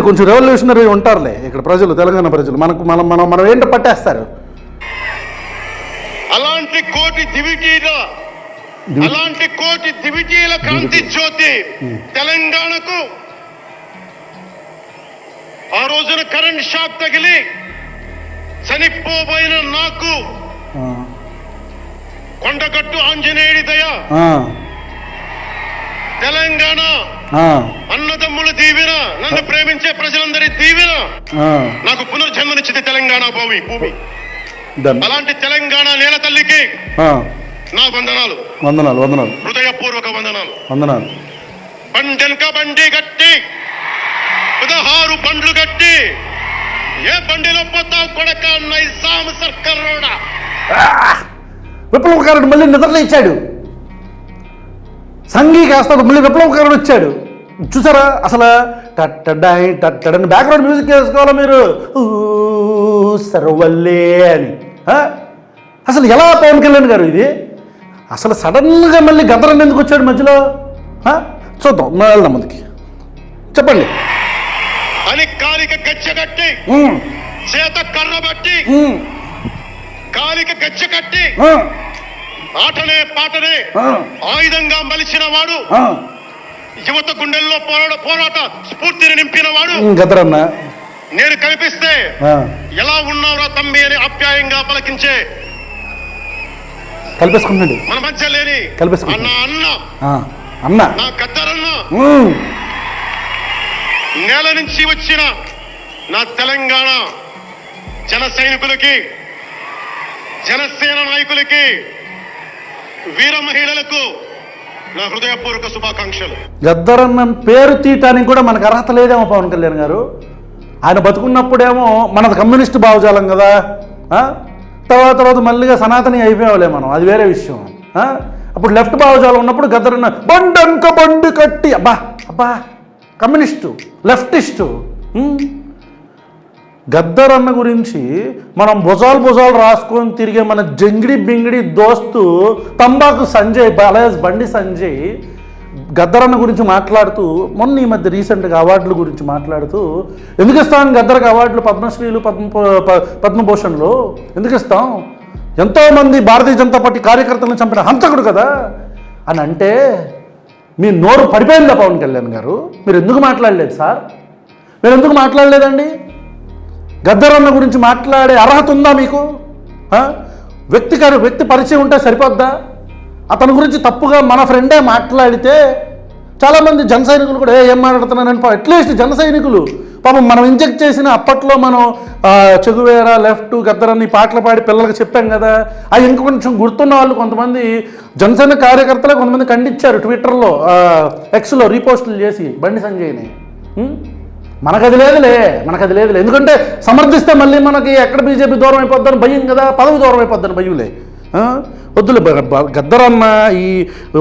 కొంచెం రెవల్యూషనరీ ఉంటారులే ఇక్కడ ప్రజలు, తెలంగాణ ప్రజలు. మనం ఏంటో పట్టేస్తారు. అలాంటి కోటి దివిటీల క్రాంతి జ్యోతి తెలంగాణకు ఆ రోజున కరెంట్ షాక్ తగిలి చనిపోబోయిన నాకు కొండగట్టు ఆంజనేయుడి దయ, తెలంగాణ అన్నదమ్ముల దీవెన, నన్ను ప్రేమించే ప్రజలందరి దీవెన నాకు పునర్జన్మనిచ్చింది తెలంగాణ భూమి. అలాంటి తెలంగాణ నేల తల్లికి నా వందనాలు, హృదయపూర్వక వందనాలు. బండెనక బండి గట్టి 16 బండ్లు గట్టి ఏ బండిలో పోతావు కొడక నైజాం సర్కార్ రోడా. విప్లవకారుడు మళ్ళీ నిద్రలో ఇచ్చాడు, సంఘీ కాస్త మళ్ళీ విప్లవకారుడు వచ్చాడు. చూసారా అసలు టట్టని బ్యాక్గ్రౌండ్ మ్యూజిక్ వేసుకోవాలా మీరు సర్వల్లే అని. అసలు ఎలా పవన్ కళ్యాణ్ గారు ఇది అసలు సడన్గా మళ్ళీ గదరని ఎందుకు వచ్చాడు మధ్యలో? చూద్దాం, వెళ్దాం ముందుకి. చెప్పండి. అని కాలిక గచ్చ కట్టి చేత కర్ర బట్టి కాలిక గచ్చ కట్టి ఆటనే పాటనే ఆయుధంగా మలిచిన వాడు, యువత గుండెల్లో పోరాట స్ఫూర్తిని నింపిన వాడు గదరన్న. నేను కనిపిస్తే ఎలా ఉన్నావురా తమ్మి అని ఆప్యాయంగా పలకించే కలిపేసుకున్నాడు మన మధ్య లేని అన్న నా గద్దరన్న, నేల నుంచి వచ్చిన నా తెలంగాణ జన సైనికులకి, జనసేన నాయకులకి, వీర మహిళలకు నా హృదయపూర్వక శుభాకాంక్షలు. గద్దరన్న పేరు తీయటానికి కూడా మనకు అర్హత లేదేమో పవన్ కళ్యాణ్ గారు. ఆయన బతుకున్నప్పుడేమో మనది కమ్యూనిస్ట్ భావజాలం కదా, తర్వాత మళ్ళీగా సనాతని అయిపోయావులే మనం, అది వేరే విషయం. అప్పుడు లెఫ్ట్ భావజాలం ఉన్నప్పుడు గద్దరన్న బండంక బండి కట్టి అబ్బా కమ్యూనిస్టు లెఫ్టిస్టు. గద్దరన్న గురించి మనం భుజాలు రాసుకొని తిరిగే మన జంగిడి బింగిడి దోస్తు తంబాకు సంజయ్ బాలయాస్ బండి సంజయ్ గద్దరన్న గురించి మాట్లాడుతూ మొన్న ఈ మధ్య రీసెంట్గా అవార్డుల గురించి మాట్లాడుతూ ఎందుకు ఇస్తాం గద్దరకు అవార్డులు, పద్మశ్రీలు, పద్మభూషణ్లు ఎందుకు ఇస్తాం, ఎంతోమంది భారతీయ జనతా పార్టీ కార్యకర్తలను చంపిన హంతకుడు కదా అని అంటే మీ నోరు పడిపోయిందా పవన్ కళ్యాణ్ గారు? మీరు ఎందుకు మాట్లాడలేదు సార్? మీరు ఎందుకు మాట్లాడలేదండి? గద్దరన్న గురించి మాట్లాడే అర్హత ఉందా మీకు? వ్యక్తి పరిచయం ఉంటే సరిపోద్దా? అతని గురించి తప్పుగా మన ఫ్రెండే మాట్లాడితే చాలామంది జన సైనికులు కూడా ఏం మాట్లాడుతున్నానని అట్లీస్ట్ జన సైనికులు పాపం మనం ఇంజెక్ట్ చేసిన అప్పట్లో మనం చెగువేరా లెఫ్ట్ గద్దరన్ని పాటలు పాడి పిల్లలకు చెప్పాం కదా, అవి ఇంకొంచెం గుర్తున్న వాళ్ళు కొంతమంది జనసేన కార్యకర్తలే కొంతమంది ఖండించారు ట్విట్టర్లో, ఎక్స్లో రీపోస్టులు చేసి బండి సంజయ్ని. మనకది లేదులే. ఎందుకంటే సమర్థిస్తే మళ్ళీ మనకి ఎక్కడ బీజేపీ దూరం అయిపోద్దని భయం కదా, పదవి దూరం అయిపోద్దని భయంలే. వద్దులే. గద్దరన్న ఈ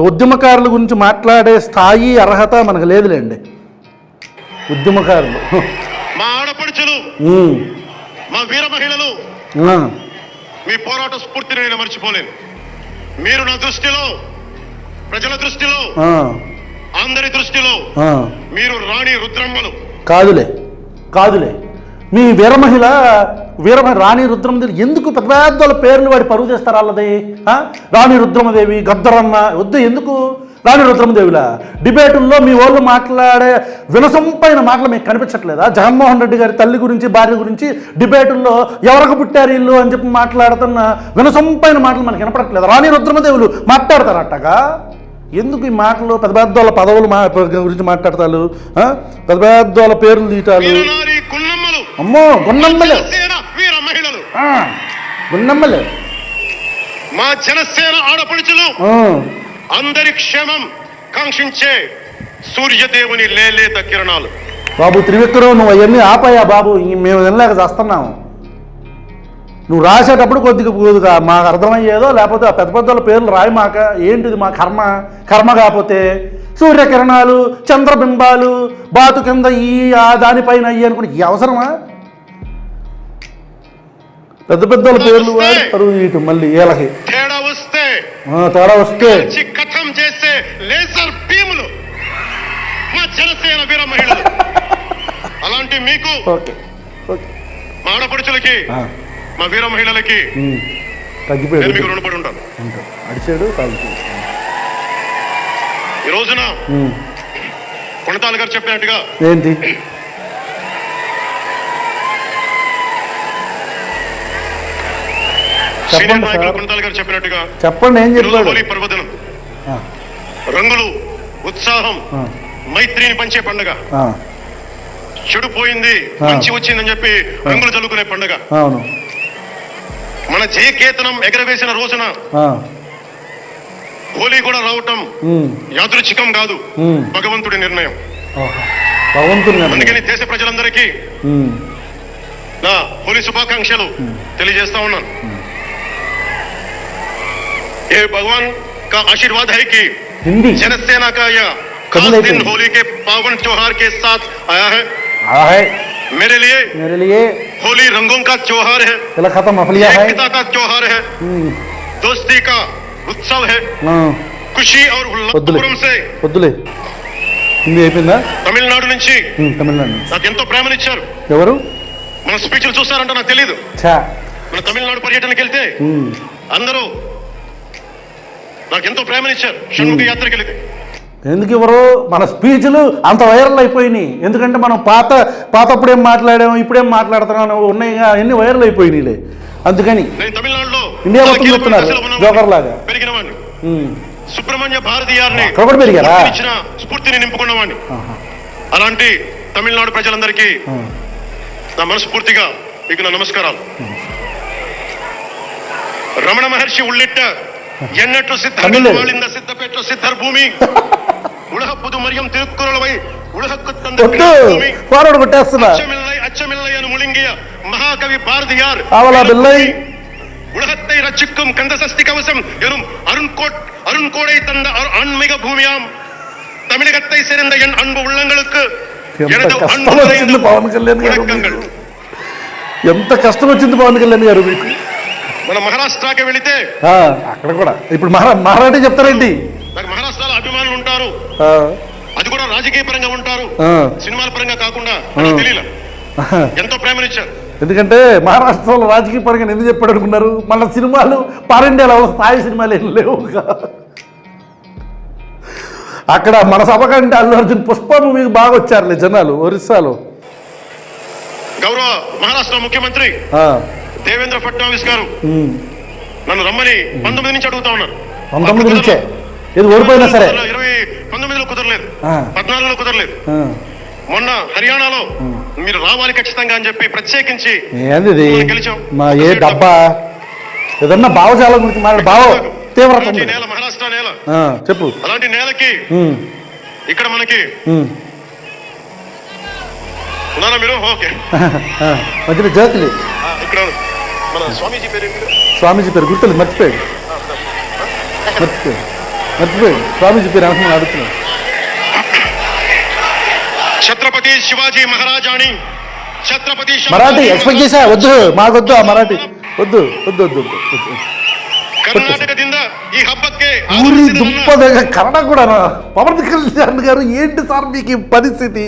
ఉద్యమకారుల గురించి మాట్లాడే స్థాయి అర్హత మనకు లేదులేండి. ఉద్యమకారులు, మా ఆడపడుచులు, మా వీర మహిళలు, మీ పోరాట స్ఫూర్తిని నేను మర్చిపోలేను. మీరు నా దృష్టిలో, ప్రజల దృష్టిలో, అందరి దృష్టిలో మీరు రాణి రుద్రమ్మలు. కాదులే మీ వీరమహిళ రాణి రుద్రమదేవి ఎందుకు పెద్ద పెద్దల పేర్లు వాడి పరుగు చేస్తారు వాళ్ళది? రాణి రుద్రమదేవి, గద్దరన్న వద్దు. ఎందుకు రాణి రుద్రమదేవిలా? డిబేటుల్లో మీ వాళ్ళు మాట్లాడే వినసొంపైన మాటలు మీకు కనిపించట్లేదా? జగన్మోహన్ రెడ్డి గారి తల్లి గురించి, భార్య గురించి డిబేటుల్లో ఎవరికి పుట్టారు ఇల్లు అని చెప్పి మాట్లాడుతున్న వినసొంపైన మాటలు మనకి వినపడట్లేదు. రాణి రుద్రమదేవులు మాట్లాడతారట్టగా. ఎందుకు ఈ మాటలు? పెద్ద పెద్దోళ్ళ పదవులు గురించి మాట్లాడతారు, పెద్ద పెద్దోళ్ళ పేర్లు తీయటాలు. అమ్మో గున్నమ్మలు, గున్నమ్మలు, మా జనసేన ఆడపడుచులు అందరి క్షేమం కాంక్షించే సూర్యదేవుని లేలేత కిరణాలు. బాబు త్రివిక్రమ్, నువ్వు అవన్నీ ఆపాయా బాబు, మేము వినలేక చేస్తున్నాము. నువ్వు రాసేటప్పుడు కొద్దిగా మాకు అర్థమయ్యేదో, లేకపోతే ఆ పెద్ద పెద్దల పేర్లు రాయమాక. ఏంటిది మా కర్మ కాకపోతే సూర్యకిరణాలు, చంద్రబింబాలు, బాతు కింద ఈ దానిపైన అయ్యి అనుకుని ఈ అవసరమా? పెద్ద పెద్దల పేర్లు వాడు ఇటు మళ్ళీ ఏలకి తేడా వస్తే కథం చేసే లేజర్ భీములు మా జనసేన వీర మహిళలు. అలాంటి మీకు, మా ఆడపడుచులకి, మా వీర మహిళలకి తగ్గిపోయాడు, మీకు రుణపడి ఉంటాను. అడిచాడు తగ్గిపోయాడు. ఈ రోజున కొణతాల గారు చెప్పినట్టుగా ఏంటి కొణతాల గారు చెప్పినట్టుగా చెప్పండి. ఏం చెప్పారు? హోలీ పర్వదినం రంగులు, ఉత్సాహం, మైత్రిని పంచే పండుగ. చెడు పోయింది, మంచి వచ్చిందని చెప్పి రంగులు చల్లుకునే పండుగ. మన జయకేతనం ఎగరవేసిన రోజున హోలీ కూడా రావటం యాదృచ్ఛికం కాదు, భగవంతుడి నిర్ణయం. అందుకని దేశ ప్రజలందరికీ నా హోలీ శుభాకాంక్షలు తెలియజేస్తా ఉన్నాను. ये भगवान का आशीर्वाद है कि जनसेना का यह खास दिन होली के पावन त्योहार के साथ आया है। मेरे लिए होली रंगों का त्योहार है, एकता का त्योहार है, दोस्ती का उत्सव है, खुशी और उल्लास से తమిళనాడు నుంచి నాకు ఎంతో ప్రేమనిచ్చారు. ఎవరు? మన స్పీచ్లు చూస్తారంట నాకు తెలీదు. మన తమిళనాడు పర్యటనకి వెళ్తే అందరూ నాకు ఎంతో ప్రేమనిచ్చారు. షణ్ముఖ యాత్రకి వెళితే ఎందుకు ఎవరు? మన స్పీచ్లు అంత వైరల్ అయిపోయినాయి. ఎందుకంటే మనం పాతప్పుడు ఏం మాట్లాడాము, ఇప్పుడేం మాట్లాడుతున్నాం ఉన్నాయి, అన్ని వైరల్ అయిపోయినాయిలే. అందుకని నేను తమిళనాడులో ఇండియా మొత్తం చెప్తున్నారు జోకర్ లాగా పెరిగిన వాడిని. సుబ్రహ్మణ్య భారతీయార్ని ఇచ్చిన స్ఫూర్తిని నింపుకున్నవాడిని. అలాంటి తమిళనాడు ప్రజలందరికీ నా మనస్ఫూర్తిగా మీకు నా నమస్కారాలు. రమణ మహర్షి ఉళ్ళిట్ట ఎన్నట్లు సిద్ధంగా వాళింద సిద్ధపేట సిద్ధర్ భూమి ఉడహ పుదు మరియం తిరుక్కురలవై ఉడహక్కు తంద భూమి ఫార్వర్డ్ కొట్టేస్తున్నా అచ్చమిల్లై అని ములింగియ మహాకవి భారతియార్ ఆవలా బిల్లై உலகத்தை ரட்சிக்கும் கந்தசஷ்டி கவசம் எனும் அருண்கோடை தந்த ஆன்மீக பூமியாம் தமிழகத்தை சேர்ந்த என் அன்பு உள்ளங்களுக்கு ఎంత కష్టం వచ్చింది పవన్ కళ్యాణ్ గారు ఎంత కష్టం వచ్చింది పవన్ కళ్యాణ్ గారు మీకు మన మహారాష్ట్రకి వెళితే అక్కడ కూడా ఇప్పుడు మహారాఠీ చెప్తారేంటి నాకు మహారాష్ట్రలో అభిమానులు ఉంటారు అది కూడా రాజకీయ పరంగా ఉంటారు సినిమాల పరంగా కాకుండా తెలియదు ఎంతో ప్రేమనిచ్చారు ఎందుకంటే మహారాష్ట్రలో రాజకీయ పరంగా ఎందుకు చెప్పాడు అనుకున్నారు మళ్ళీ సినిమాలు పార్ ఇండియాలో స్థాయి సినిమాలు ఏం లేవు అక్కడ మన సభ కంటే అల్లు అర్జున్ పుష్ప మూవీకి బాగా వచ్చారులే జనాలు ఒరిస్సాలో గౌరవ మహారాష్ట్ర ముఖ్యమంత్రి దేవేంద్ర ఫడ్నవీస్ గారు నన్ను రమ్మని 19 నుంచి అడుగుతా ఉన్నారు 19 నుంచే ఏది ఓడిపోయినా సరే 19లో కుదరలేదు 14లో కుదరలేదు మొన్న హర్యానాలో మీరు రావాలి ఖచ్చితంగా అని చెప్పి ప్రత్యేకించి ఏంది గెలిచాం మా ఏ డబ్బా ఏదన్నా భావజాలం గురించి మాట్లాడు భావ తీవ్రత నేల మహారాష్ట్ర నేల చెప్పు అలాంటి నేలకి ఇక్కడ మనకి ఉన్నారా మీరు ఓకే మధ్యలో జ్యోతులు ఇక్కడ మన స్వామీజీ పేరు స్వామీజీ పేరు గుర్తులేదు మర్చిపోయాడు స్వామీజీ పేరు అనుకుని అడుగుతున్నాడు ఛత్రపతి శివాజీ మహారాజాని ఛత్రపతి మరాఠీ ఎక్స్పెక్ట్ చేసా వద్దు మాకొద్దు ఆ మరాఠీ వద్దు వద్దు వద్దు వద్దు ಕರ್ನಾಟಕದಿಂದ ಈ ಹಬ್ಬಕ್ಕೆ ఊరి దుప్పదగా కన్నడ కూడా పవన్ కళ్యాణ్ గారు ఏంటి సార్ మీకు ఈ పరిస్థితి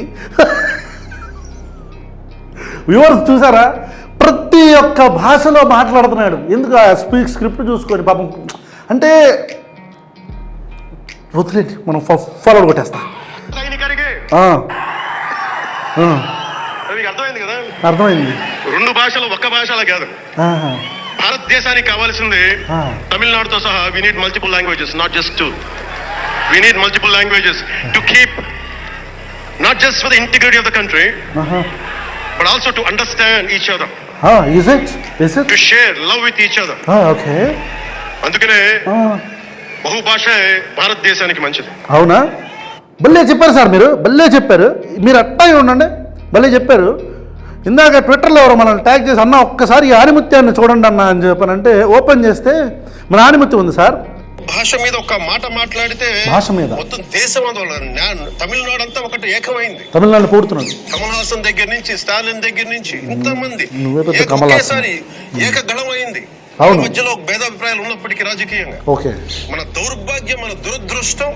వ్యూవర్స్ చూసారా ప్రతి ఒక్క భాషలో మాట్లాడుతున్నాడు ఎందుకు ఆ స్క్రిప్ట్ చూసుకొని పాపం అంటే వదిలేండి మనం ఫార్వర్డ్ కొట్టేస్తా సైనికರಿಗೆ అర్థమైంది కదా అర్థమైంది రెండు భాషలు ఒక్క భాషలా కాదు భారతదేశానికి కావాల్సింది తమిళనాడుతో సహా we need multiple languages not just to we need multiple languages to keep not just for the integrity of the country but also to understand each other to share love with each other okay అందుకనే బహుభాష భారతదేశానికి మంచిది అవునా భలే చెప్పారు సార్ భలే చెప్పారు మీరు అట్టాగే ఉండండి భలే చెప్పారు ఇందాక ట్విట్టర్లో ఎవరో మనల్ని ట్యాగ్ చేసి అన్న ఒక్కసారి ఈ ఆణిముత్యాన్ని చూడండి అన్న అని చెప్పానంటే ఓపెన్ చేస్తే మన ఆణిముత్యం ఉంది సార్ భాష మీద ఒక మాట మాట్లాడితే భాష మీద మొత్తం దేశం తమిళనాడు అంతా ఒకటి ఏకమైంది తమిళనాడు పూడుతున్నాడు కమల్ హాసన్ దగ్గర నుంచి స్టాలిన్ దగ్గర నుంచి ఇంతమంది ఒకేసారి ఏకగళమైంది మధ్యలో భేదాభిప్రాయాలు ఉన్నప్పటికీ రాజకీయంగా ఓకే మన దౌర్భాగ్యం మన దురదృష్టం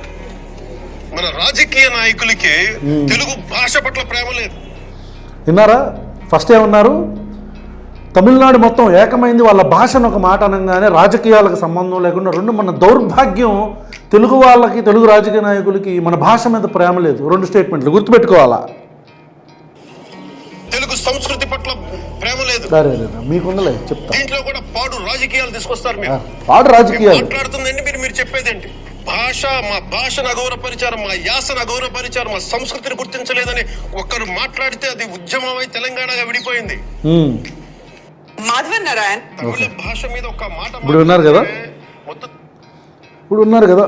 మన రాజకీయ నాయకులకి తెలుగు భాష పట్ల ప్రేమ లేదు విన్నారా ఫస్ట్ ఏమన్నారు తమిళనాడు మొత్తం ఏకమైంది వాళ్ళ భాషను ఒక మాట అనగానే రాజకీయాలకు సంబంధం లేకుండా రెండు మన దౌర్భాగ్యం తెలుగు వాళ్ళకి తెలుగు రాజకీయ నాయకులకి మన భాష మీద ప్రేమ లేదు రెండు స్టేట్మెంట్లు గుర్తుపెట్టుకోవాలా తెలుగు సంస్కృతి పట్ల ప్రేమ లేదు మీకుండలే చెప్తా దీంట్లో కూడా పాడు రాజకీయాలు తీసుకొస్తారు మీరు పాడు రాజకీయాలు మాట్లాడుతుందండి మీరు చెప్పేదేంటి భాష మా భాషను అగౌరవపరిచారు మా యాసను అగౌరవపరిచారు మా సంస్కృతిని గుర్తించలేదని ఒక్కరు మాట్లాడితే అది ఉద్యమమై తెలంగాణగా విడిపోయింది మాధవన్ నారాయణ్ భాష మీద ఒక మాట ఇప్పుడు ఉన్నారు కదా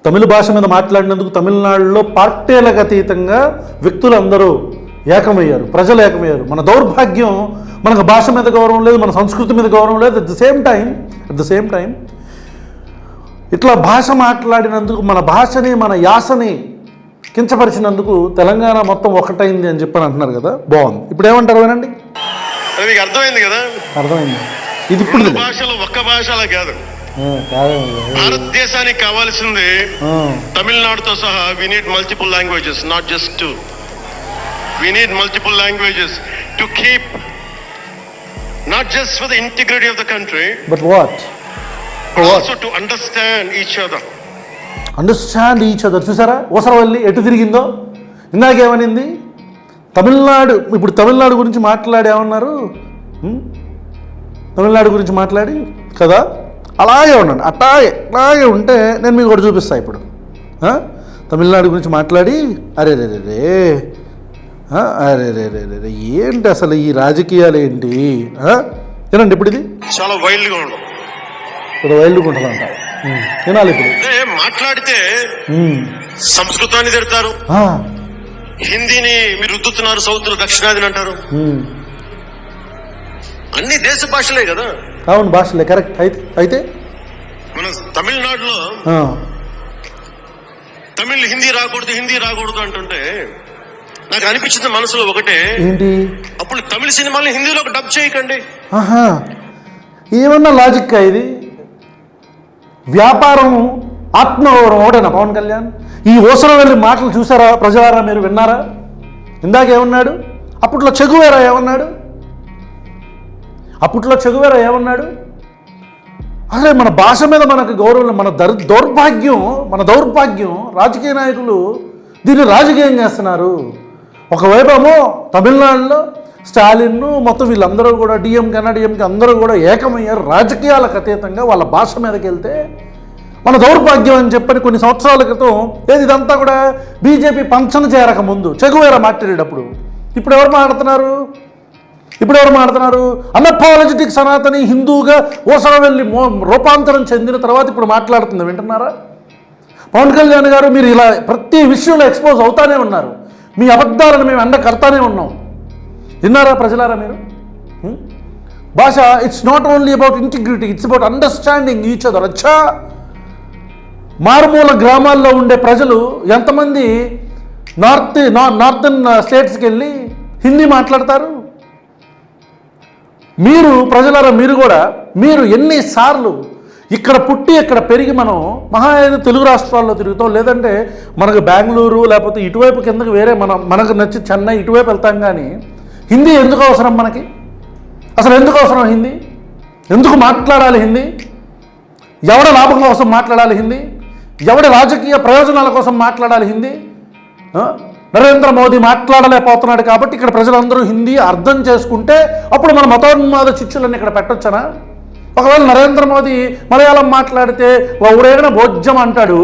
తమిళ భాష మీద మాట్లాడినందుకు తమిళనాడులో పార్టీలకు అతీతంగా వ్యక్తులందరూ ఏకమయ్యారు ప్రజలు ఏకమయ్యారు మన దౌర్భాగ్యం మనకు భాష మీద గౌరవం లేదు మన సంస్కృతి మీద గౌరవం లేదు అట్ ద సేమ్ టైం ఇట్లా భాష మాట్లాడినందుకు మన భాషని మన యాసని కించపరిచినందుకు తెలంగాణ మొత్తం ఒకటైంది అని చెప్పని అంటున్నారు కదా బాగుంది ఇప్పుడు ఏమంటారు వినండి మీకు అర్థమైంది కదా అర్థమైంది ఇది ఇప్పుడు భాషలో ఒక్క భాషలా కాదు భారతదేశానికి కావాల్సింది తమిళనాడుతో సహా we need multiple languages not just to we need multiple languages to keep not just for the integrity of the country but what also to understand each other చూసారా ఓసరవల్లి ఎటు తిరిగిందో ఇందాకేమనింది తమిళనాడు గురించి మాట్లాడేమన్నారు తమిళనాడు గురించి మాట్లాడి కదా అలాగే ఉండండి అట్లాగే ఉంటే నేను మీకు ఒకటి చూపిస్తాను ఇప్పుడు తమిళనాడు గురించి మాట్లాడి అరే ఏంటి అసలు ఈ రాజకీయాలు ఏంటి వినండి ఇప్పుడు ఇది చాలా వైల్డ్గా ఉండవు ఇప్పుడు వైల్డ్గుంటలు అంటారు. వినాలి ఇప్పుడు. మాట్లాడితే సంస్కృతాన్ని తిడతారు, హిందీని మీరు రుద్దుతున్నారు, సౌత్ దక్షిణాదిని అంటారు. అన్ని దేశ భాషలే కదా. అవును, భాషలే, కరెక్ట్. అయితే మన తమిళనాడులో తమిళ్ హిందీ రాకూడదు అంటుంటే నాకు అనిపించింది మనసులో ఒకటే, ఏంటి, అప్పుడు తమిళ సినిమాల్ని హిందీలో డబ్ చేయకండి. ఏమన్నా లాజిక్ ఇది? వ్యాపారం, ఆత్మగౌరవం ఒకటేనా పవన్ కళ్యాణ్? ఈ ఓసరం వెళ్ళి మాటలు చూసారా ప్రజలారా? మీరు విన్నారా? ఇందాకేమన్నాడు? అప్పట్లో చెగువేరా ఏమన్నాడు? అసలే మన భాష మీద మనకు గౌరవం, మన దౌర్భాగ్యం రాజకీయ నాయకులు దీన్ని రాజకీయం చేస్తున్నారు. ఒకవైపేమో తమిళనాడులో స్టాలిన్ మొత్తం వీళ్ళందరూ కూడా డిఎంకే అందరూ కూడా ఏకమయ్యారు రాజకీయాలకు అతీతంగా వాళ్ళ భాష మీదకి వెళ్తే. మన దౌర్భాగ్యం అని చెప్పని కొన్ని సంవత్సరాల క్రితం ఇదంతా కూడా బీజేపీ పంచన చేరక ముందు చెగువేరా మాట్లాడేటప్పుడు. ఇప్పుడు ఎవరు మాట్లాడుతున్నారు? అన్అపాలజెటిక్ సనాతని హిందూగా ఓసరం వెళ్ళి రూపాంతరం చెందిన తర్వాత ఇప్పుడు మాట్లాడుతుంది. వింటున్నారా? పవన్ కళ్యాణ్ గారు, మీరు ఇలా ప్రతి విషయంలో ఎక్స్పోజ్ అవుతానే ఉన్నారు. మీ అబద్ధాలను మేము ఎండ కడతానే ఉన్నాం. విన్నారా ప్రజలారా మీరు? భాష it's not only about integrity, it's about understanding each other. అచ్చా, మారుమూల గ్రామాల్లో ఉండే ప్రజలు ఎంతమంది నార్థన్ స్టేట్స్కి వెళ్ళి హిందీ మాట్లాడతారు? మీరు ప్రజలారా, మీరు ఎన్నిసార్లు ఇక్కడ పుట్టి ఇక్కడ పెరిగి మనం మహా అయితే తెలుగు రాష్ట్రాల్లో తిరుగుతాం, లేదంటే మనకు బెంగళూరు లేకపోతే ఇటువైపు కిందకి వేరే మనకు నచ్చి చెన్నై ఇటువైపు వెళ్తాం. కానీ హిందీ ఎందుకు అవసరం మనకి? అసలు ఎందుకు అవసరం హిందీ? ఎందుకు మాట్లాడాలి హిందీ? ఎవడ లాభం కోసం మాట్లాడాలి హిందీ? ఎవడి రాజకీయ ప్రయోజనాల కోసం మాట్లాడాలి హిందీ? నరేంద్ర మోదీ మాట్లాడలేకపోతున్నాడు కాబట్టి ఇక్కడ ప్రజలందరూ హిందీ అర్థం చేసుకుంటే అప్పుడు మన మతోన్మాద చిచ్చులన్నీ ఇక్కడ పెట్టొచ్చనా? ఒకవేళ నరేంద్ర మోదీ మలయాళం మాట్లాడితే ఊరేగిన భోజ్యం అంటాడు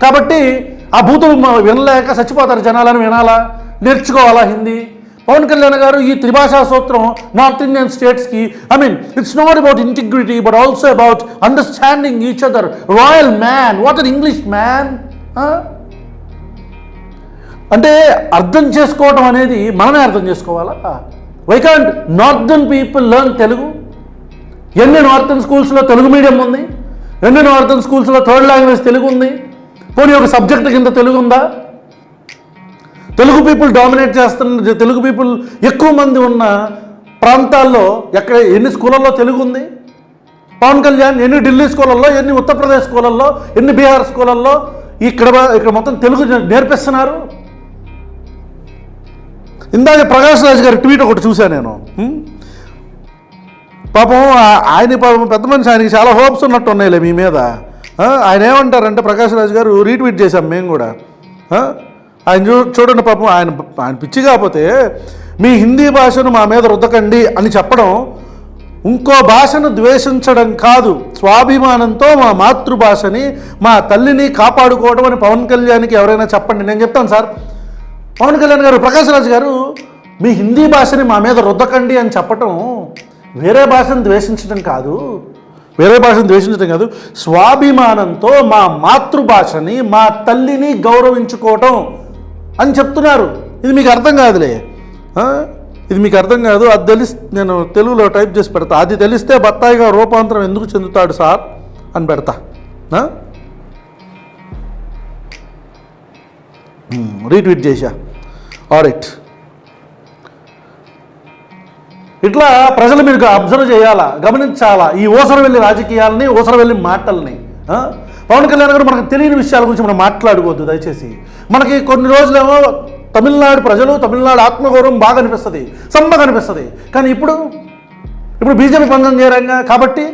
కాబట్టి ఆ బూతులు వినలేక చచ్చిపోతారు జనాలను. వినాలా? నేర్చుకోవాలా హిందీ? పవన్ కళ్యాణ్ గారు ఈ త్రిభాషా సూత్రం నార్త్ ఇండియన్ స్టేట్స్కి, it's not about integrity but also about understanding each other. Royal man, what an English man. అంటే అర్థం చేసుకోవటం అనేది మనమే అర్థం చేసుకోవాలా? Why can't northern people learn Telugu? ఎన్ని నార్థన్ స్కూల్స్లో తెలుగు మీడియం ఉంది? ఎన్ని నార్థన్ స్కూల్స్లో థర్డ్ లాంగ్వేజ్ తెలుగు ఉంది? పోనీ ఒక సబ్జెక్ట్ కింద తెలుగు ఉందా? తెలుగు పీపుల్ డామినేట్ చేస్తున్న, తెలుగు పీపుల్ ఎక్కువ మంది ఉన్న ప్రాంతాల్లో ఎన్ని స్కూళ్ళల్లో తెలుగు ఉంది? పవన్ కళ్యాణ్ ఎన్ని ఢిల్లీ స్కూళ్ళల్లో, ఎన్ని ఉత్తరప్రదేశ్ స్కూళ్ళల్లో, ఎన్ని బీహార్ స్కూళ్ళల్లో ఇక్కడ మొత్తం తెలుగు నేర్పిస్తున్నారు? ఇందాక ప్రకాష్ రాజ్ గారి ట్వీట్ ఒకటి చూశాను నేను. పాపం పెద్ద మనిషి, ఆయనకి చాలా హోప్స్ ఉన్నట్టు ఉన్నాయిలే మీ మీద. ఆయన ఏమంటారంటే, ప్రకాష్ రాజ్ గారు రీట్వీట్ చేశాం మేము కూడా. ఆయన చూడండి పాపం, ఆయన పిచ్చి కాకపోతే మీ హిందీ భాషను మా మీద రుద్దకండి అని చెప్పడం ఇంకో భాషను ద్వేషించడం కాదు, స్వాభిమానంతో మా మాతృభాషని మా తల్లిని కాపాడుకోవడం అని పవన్ కళ్యాణ్కి ఎవరైనా చెప్పండి. నేను చెప్తాను సార్. పవన్ కళ్యాణ్ గారు, ప్రకాష్ రాజ్ గారు, మీ హిందీ భాషని మా మీద రుద్దకండి అని చెప్పటం వేరే భాషను ద్వేషించడం కాదు, స్వాభిమానంతో మా మాతృభాషని మా తల్లిని గౌరవించుకోవటం అని చెప్తున్నారు. ఇది మీకు అర్థం కాదులే, ఇది మీకు అర్థం కాదు. అది నేను తెలుగులో టైప్ చేసి పెడతా. అది తెలిస్తే బత్తాయిగా రూపాంతరం ఎందుకు చెందుతాడు సార్ అని పెడతా. రీట్వీట్ చేశా. ఆల్రైట్, ఇట్లా ప్రజలు మీరు అబ్జర్వ్ చేయాలా, గమనించాలా ఈ ఓసరవెల్లి రాజకీయాలని, ఓసరవెల్లి మాటల్ని. పవన్ కళ్యాణ్ గారు మనకు తెలియని విషయాల గురించి మనం మాట్లాడుకోవద్దు దయచేసి. మనకి కొన్ని రోజులేమో తమిళనాడు ప్రజలు, తమిళనాడు ఆత్మగౌరవం బాగా అనిపిస్తుంది, సమ్మగా అనిపిస్తుంది. కానీ ఇప్పుడు బీజేపీ పందం చేయరంగా కాబట్టి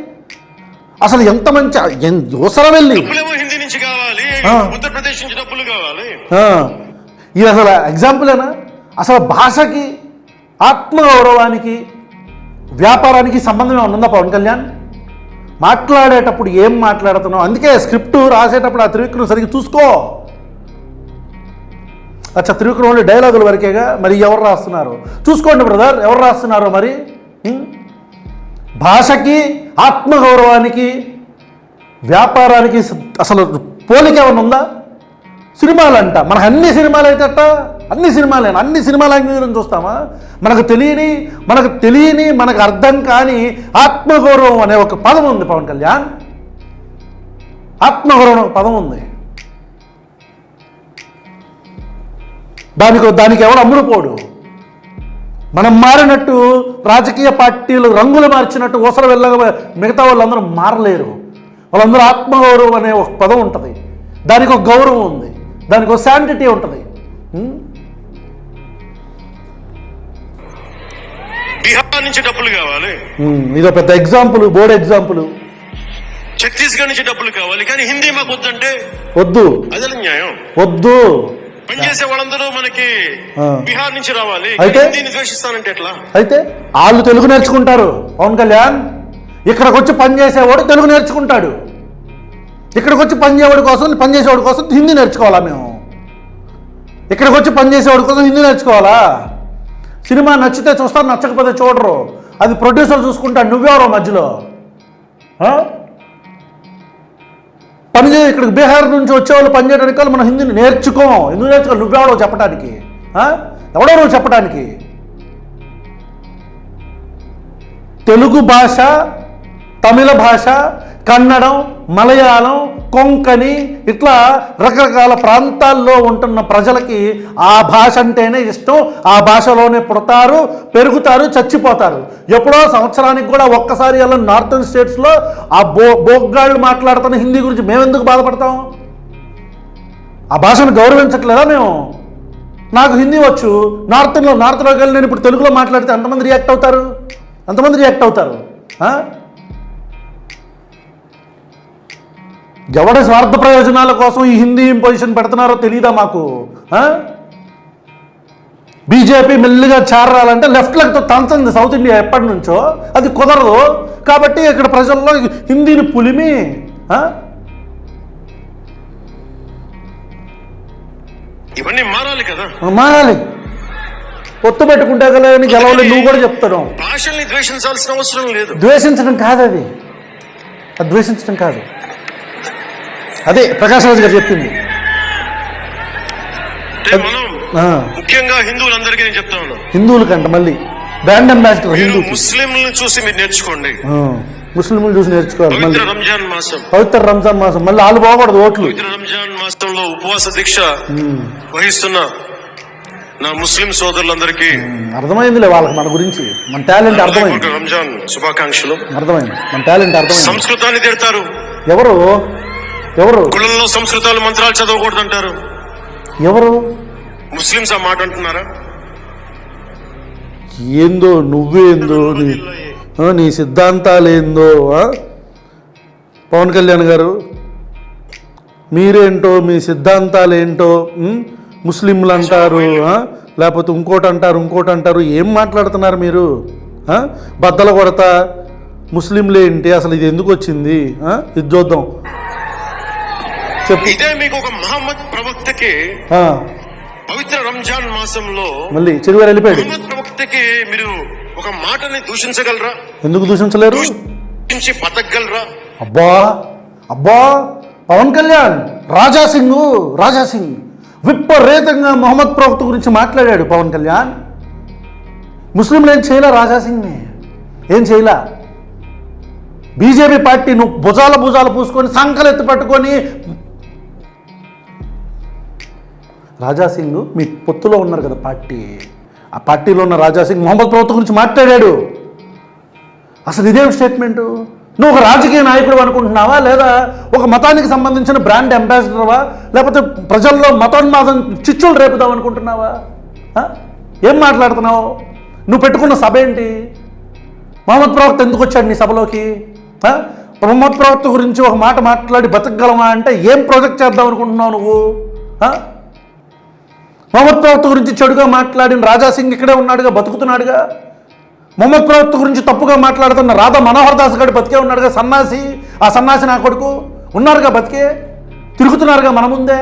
అసలు ఎంత మంచి ఓసరవెల్లి హిందీ నుంచి కావాలి, ఉత్తరప్రదేశ్ నుంచి డబ్బులు కావాలి. ఇది అసలు ఎగ్జాంపులేనా? అసలు భాషకి, ఆత్మగౌరవానికి, వ్యాపారానికి సంబంధం ఉందా పవన్ కళ్యాణ్? మాట్లాడేటప్పుడు ఏం మాట్లాడుతున్నావు? అందుకే స్క్రిప్ట్ రాసేటప్పుడు ఆ త్రివిక్రమ్ సరిగ్గా చూసుకో. త్రివిక్రమ్ ఓన్లీ డైలాగుల వరకేగా, మరి ఎవరు రాస్తున్నారు చూసుకోండి బ్రదర్, ఎవరు రాస్తున్నారో మరి. భాషకి, ఆత్మగౌరవానికి వ్యాపారానికి అసలు పోలిక ఏమైనా ఉందా? సినిమాలు అంట, మనకు అన్ని సినిమాలు అయితే అట్ట, అన్ని సినిమా లాంగ్వేజ్లను చూస్తామా? మనకు తెలియని మనకు అర్థం కాని ఆత్మగౌరవం అనే ఒక పదం ఉంది పవన్ కళ్యాణ్. ఆత్మగౌరవం ఒక పదం ఉంది. దానికి ఎవడు అమ్ముడుపోడు. మనం మారినట్టు రాజకీయ పార్టీలు రంగులు మార్చినట్టు ఊసలు వెళ్ళగా మిగతా వాళ్ళందరూ మారలేరు. వాళ్ళందరూ ఆత్మగౌరవం అనే ఒక పదం ఉంటుంది, దానికి ఒక గౌరవం ఉంది, దానికి ఒక శాంటిటీ ఉంటుంది. బీహార్ నుంచి డబ్బులు కావాలి, ఇదో పెద్ద ఎగ్జాంపుల్, బోర్డు ఎగ్జాంపుల్. ఛత్తీస్గఢ్ నుంచి డబ్బులు కావాలి, కానీ హిందీ మాకు వద్దంటే వద్దు, అదే న్యాయం. వద్దు. పనిచేసే వాళ్ళందరూ మనకి బీహార్ నుంచి రావాలి, అయితే హిందీని ద్వేషిస్తానంటే ఎట్లా? అయితే వాళ్ళు తెలుగు నేర్చుకుంటారు పవన్ కళ్యాణ్. ఇక్కడికి వచ్చి పనిచేసేవాడు తెలుగు నేర్చుకుంటాడు. ఇక్కడికి వచ్చి పనిచేసేవాడి కోసం హిందీ నేర్చుకోవాలా మేము? ఇక్కడికి వచ్చి పనిచేసేవాడి కోసం హిందీ నేర్చుకోవాలా? సినిమా నచ్చితే చూస్తారు, నచ్చకపోతే చూడరు. అది ప్రొడ్యూసర్ చూసుకుంటాడు, నువ్వెవరో మధ్యలో. ఇక్కడికి బీహార్ నుంచి వచ్చేవాళ్ళు పనిచేయడానికి వాళ్ళు మనం హిందీని ఎందుకు నేర్చుకోవాలి? నువ్వెవడో చెప్పడానికి? ఎవడో నువ్వు చెప్పడానికి? తెలుగు భాష, తమిళ భాష, కన్నడం, మలయాళం, కొంకణి, ఇట్లా రకరకాల ప్రాంతాల్లో ఉంటున్న ప్రజలకి ఆ భాష అంటేనే ఇష్టం. ఆ భాషలోనే పుడతారు, పెరుగుతారు, చచ్చిపోతారు. ఎప్పుడో సంవత్సరానికి కూడా ఒక్కసారి అలా నార్థన్ స్టేట్స్లో ఆ బోగ్గాళ్ళు మాట్లాడుతున్న హిందీ గురించి మేమెందుకు బాధపడతాం? ఆ భాషను గౌరవించట్లేదా మేము? నాకు హిందీ వచ్చు, నార్త్లోకి వెళ్ళి నేను ఇప్పుడు తెలుగులో మాట్లాడితే ఎంతమంది రియాక్ట్ అవుతారు? ఎవడ స్వార్థ ప్రయోజనాల కోసం ఈ హిందీ ఇంపోజిషన్ పెడుతున్నారో తెలియదా మాకు? బీజేపీ మెల్లిగా చేరాలంటే లెఫ్ట్ లెగ్తో తంచంది సౌత్ ఇండియా ఎప్పటి నుంచో. అది కుదరదు కాబట్టి ఇక్కడ ప్రజల్లో హిందీని పులిమి ఇవన్నీ మారాలి కదా. మారాలి. పొత్తు పెట్టుకుంటే కదా గెలవలేదు నువ్వు కూడా చెప్తాను. భాషల్ని ద్వేషించాల్సిన అవసరం లేదు. ద్వేషించడం కాదు, అది ద్వేషించడం కాదు. అదే ప్రకాష్ రాజు గారు చెప్పింది. ముఖ్యంగా హిందువులందరికీ నేను చెప్తా ఉన్నాను, హిందువుల కంటే మళ్ళీ బ్రాండ్ అంబాసిడర్ హిందూ. ముస్లింలను చూసి మీరు నేర్చుకోండి, ముస్లింలు చూసి నేర్చుకోవాలి. పవిత్ర రంజాన్ మాసం, పవిత్ర రంజాన్ మాసం, మళ్ళీ వాళ్ళు పోకూడదు ఓట్లు. పవిత్ర రంజాన్ మాసంలో ఉపవాస దీక్ష వహిస్తున్న నా ముస్లిం సోదరులందరికీ అర్థమైందిలే వాళ్ళకి మన గురించి, మన టాలెంట్ అర్థమైంది. రంజాన్ శుభాకాంక్షలు. అర్థమైంది, మన టాలెంట్ అర్థమైంది. సంస్కృతాన్ని తిడతారు ఎవరు? గుళ్ళల్లో సంస్కృతాలు మంత్రాలు చదవకూడదు అంటారు. ఎవరు? ముస్లింస్ ఆ మాట అంటున్నారా? ఏందో నువ్వేందో నీ సిద్ధాంతాలేందో. పవన్ కళ్యాణ్ గారు మీరేంటో, మీ సిద్ధాంతాలేంటో, ముస్లింలు అంటారు, లేకపోతే ఇంకోటి అంటారు. ఏం మాట్లాడుతున్నారు మీరు? బద్దలు కొడతా ముస్లింలు ఏంటి, అసలు ఇది ఎందుకు వచ్చింది? ఇది చూద్దాం. ఇదే మీకు ఒక మహమ్మద్ ప్రవక్తకి పవిత్ర రంజాన్ మాసంలో మళ్ళీ చెరువారు వెళ్ళిపోయాడు. మహమ్మద్ ప్రవక్తకి మీరు ఒక మాటని దూషించగలరా? ఎందుకు దూషించలేరు? బతకగలరా? అబ్బా పవన్ కళ్యాణ్ రాజాసింగ్ విపరీతంగా మొహమ్మద్ ప్రవక్త గురించి మాట్లాడాడు పవన్ కళ్యాణ్. ముస్లింలు ఏం చేయలే, రాజాసింగ్ని ఏం చేయలే. బీజేపీ పార్టీ నువ్వు భుజాలు పూసుకొని సంకలు ఎత్తి పట్టుకొని, రాజాసింగ్ మీ పొత్తులో ఉన్నారు కదా పార్టీ, ఆ పార్టీలో ఉన్న రాజాసింగ్ మొహమ్మద్ ప్రవక్త గురించి మాట్లాడాడు. అసలు ఇదేం స్టేట్మెంటు? నువ్వు ఒక రాజకీయ నాయకుడు అనుకుంటున్నావా, లేదా ఒక మతానికి సంబంధించిన బ్రాండ్ అంబాసిడర్వా, లేకపోతే ప్రజల్లో మతోన్మాదం చిచ్చులు రేపుదాం అనుకుంటున్నావా? ఏం మాట్లాడుతున్నావు? నువ్వు పెట్టుకున్న సభ ఏంటి? మొహమ్మద్ ప్రవక్త ఎందుకు వచ్చాడు నీ సభలోకి? మొహమ్మద్ ప్రవక్త గురించి ఒక మాట మాట్లాడి బతకగలమా అంటే ఏం ప్రాజెక్ట్ చేద్దాం అనుకుంటున్నావు నువ్వు? మొహమ్మద్ ప్రవక్త గురించి చెడుగా మాట్లాడిన రాజాసింగ్ ఇక్కడే ఉన్నాడుగా, బతుకుతున్నాడుగా. మొహమ్మద్ ప్రవక్త గురించి తప్పుగా మాట్లాడుతున్న రాధా మనోహర్ దాస్ గారు బతికే ఉన్నాడుగా, సన్నాసి. ఆ సన్నాసి నా కొడుకు ఉన్నారుగా, బతికే తిరుగుతున్నారుగా మన ముందే.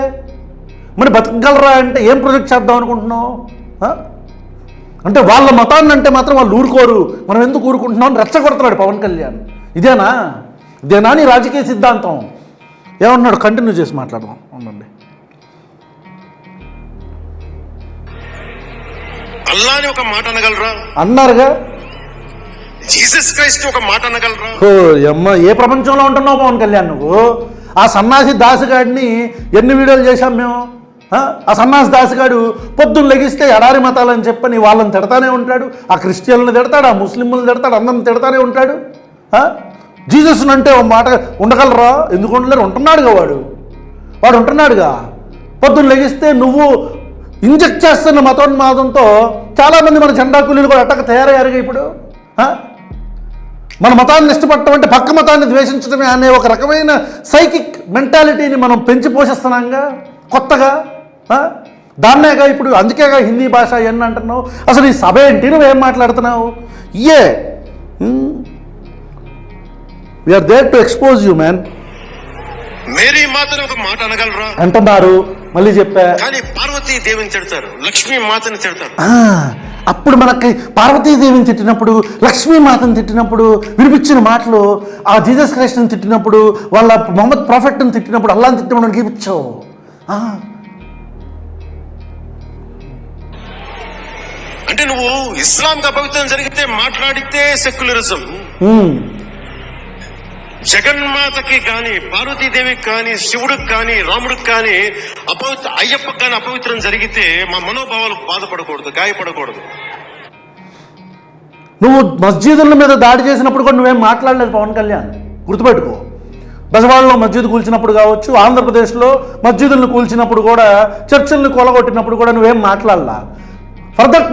మరి బతకగలరా అంటే ఏం ప్రాజెక్ట్ చేద్దాం అనుకుంటున్నావు? అంటే వాళ్ళ మతాన్ని అంటే మాత్రం వాళ్ళు ఊరుకోరు, మనం ఎందుకు ఊరుకుంటున్నాం అని రెచ్చగొడుతున్నాడు పవన్ కళ్యాణ్. ఇదేనా నీ రాజకీయ సిద్ధాంతం? ఏమన్నాడు? కంటిన్యూ చేసి మాట్లాడదాం ఉండండి. అల్లాని ఒక మాట అనగలరా అన్నారుగా. జీసస్ క్రైస్ట్ ఒక మాట అనగలరా? అమ్మ, ఏ ప్రపంచంలో ఉంటున్నావు పవన్ కళ్యాణ్ నువ్వు? ఆ సన్నాసి దాసుగాడిని ఎన్ని వీడియోలు చేశాం మేము. ఆ సన్నాసి దాసుగాడు పొద్దున్న లెగిస్తే ఎడారి మతాలని చెప్పని వాళ్ళని తిడతానే ఉంటాడు. ఆ క్రిస్టియన్లను తిడతాడు, ఆ ముస్లింలను తిడతాడు, అందరిని తిడతానే ఉంటాడు. జీసస్ అంటే ఒక మాట ఉండగలరా? ఎందుకు ఉండలేరు? ఉంటున్నాడుగా వాడు ఉంటున్నాడుగా. పొద్దున్న లెగిస్తే నువ్వు ఇంజెక్ట్ చేస్తున్న మతోన్మాదంతో చాలామంది మన జెండా కూలీలు కూడా అట్టక తయారయ్యారుగా ఇప్పుడు. మన మతాన్ని ఇష్టపడటం అంటే పక్క మతాన్ని ద్వేషించడమే అనే ఒక రకమైన సైకిక్ మెంటాలిటీని మనం పెంచి పోషిస్తున్నాంగా కొత్తగా. దాన్నేగా ఇప్పుడు, అందుకేగా హిందీ భాష ఎన్ని అంటున్నావు. అసలు ఈ సభ ఏంటి? నువ్వేం మాట్లాడుతున్నావు? We're there to expose you man. Mary మాతని ఒక మాట అనగలరా అంటున్నారు. మళ్ళీ చెప్పా. కానీ పార్వతీ దేవిని తిడతారు, లక్ష్మీ మాతని తిడతారు. అప్పుడు మనకి పార్వతీదేవిని తిట్టినప్పుడు, లక్ష్మీమాతను తిట్టినప్పుడు వినిపించిన మాటలు, ఆ జీసస్ క్రైస్ట్ని తిట్టినప్పుడు, వాళ్ళ మొహమ్మద్ ప్రాఫెట్ని తిట్టినప్పుడు, అల్లాని తిట్టినప్పుడు మనకి ఇచ్చావు. అంటే నువ్వు ఇస్లాంకి అపవిత్రం జరిగితే మాట్లాడితే సెక్యులరిజం, జగన్మాతకి కానీ, పార్వతీదేవికి కానీ, శివుడికి కానీ, రాముడికి కానీ, అయ్యప్పకి కానీ అపవిత్రం జరిగితే మా మనోభావాలు బాధపడకూడదు, గాయపడకూడదు. నువ్వు మస్జిదుల మీద దాడి చేసినప్పుడు కూడా నువ్వేం మాట్లాడలేదు పవన్ కళ్యాణ్, గుర్తుపెట్టుకో. బెజవాడలో మస్జిద్ కూల్చినప్పుడు కావచ్చు, ఆంధ్రప్రదేశ్లో మస్జిదులను కూల్చినప్పుడు కూడా, చర్చిల్ని కూలగొట్టినప్పుడు కూడా నువ్వేం మాట్లాడలా. ఫర్ దట్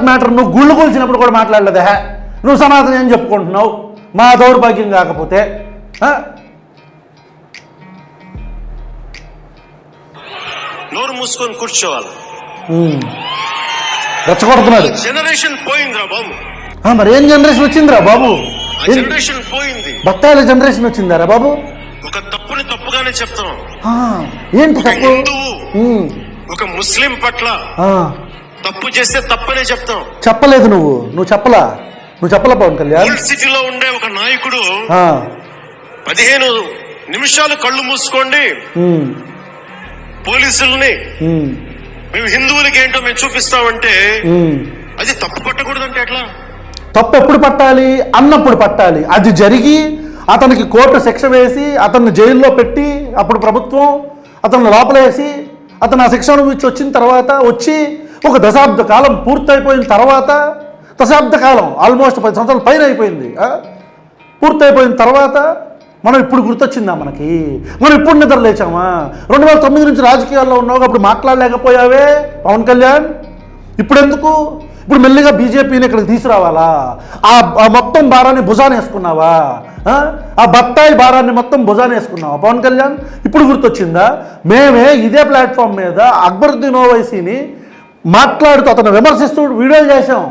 మ్యాటర్ నువ్వు గుళ్ళు కూల్చినప్పుడు కూడా మాట్లాడలేదే. నువ్వు సనాతనం ఏం చెప్పుకుంటున్నావు? మా దౌర్భాగ్యం కాకపోతే. నోరు మూసుకొని కూర్చోవాలి. రెచ్చగొడుతున్నాడు. జనరేషన్ పోయిందిరా బాబు. మరి ఏం జనరేషన్ వచ్చిందిరా బాబు? జనరేషన్ పోయింది. బత్తాయిల జనరేషన్ వచ్చిందారా బాబు? ఒక తప్పుని తప్పుగానే చెప్తాం. ఏంటి తప్పు? ఒక ముస్లిం పట్ల తప్పు చేస్తే తప్పనే చెప్తాం. చెప్పలేదు నువ్వు చెప్పలా పవన్ కళ్యాణ్. ఓల్డ్ సిటీలో ఉండే ఒక నాయకుడు 15 నిమిషాలు కళ్ళు మూసుకోండి, పోలీసుల్ని మేము హిందువులకి ఏంటో మేము చూపిస్తామంటే అది తప్పు పట్టకూడదంటే ఎట్లా? తప్పు ఎప్పుడు పట్టాలి? అన్నప్పుడు పట్టాలి. అది జరిగి అతనికి కోర్టు శిక్ష వేసి అతన్ని జైల్లో పెట్టి, అప్పుడు ప్రభుత్వం అతన్ని లోపలేసి అతను ఆ శిక్ష అనుభవించి వచ్చిన తర్వాత, వచ్చి ఒక దశాబ్ద కాలం పూర్తయిపోయిన తర్వాత, దశాబ్ద కాలం ఆల్మోస్ట్ 10 సంవత్సరాల పైన అయిపోయింది, పూర్తయిపోయిన తర్వాత మనం ఇప్పుడు గుర్తొచ్చిందా మనకి? మనం ఇప్పుడు నిద్ర లేచామా? 2009 నుంచి రాజకీయాల్లో ఉన్నావు, అప్పుడు మాట్లాడలేకపోయావే పవన్ కళ్యాణ్. ఇప్పుడు ఎందుకు? ఇప్పుడు మెల్లిగా బీజేపీని ఇక్కడికి తీసుకురావాలా? ఆ మొత్తం భారాన్ని భుజాన్ని వేసుకున్నావా? ఆ బత్తాయి భారాన్ని మొత్తం భుజాన్ని వేసుకున్నావా పవన్ కళ్యాణ్? ఇప్పుడు గుర్తొచ్చిందా? మేమే ఇదే ప్లాట్ఫామ్ మీద అక్బరుద్దీన్ ఓవైసీని మాట్లాడుతూ అతను విమర్శిస్తూ వీడియోలు చేశాం.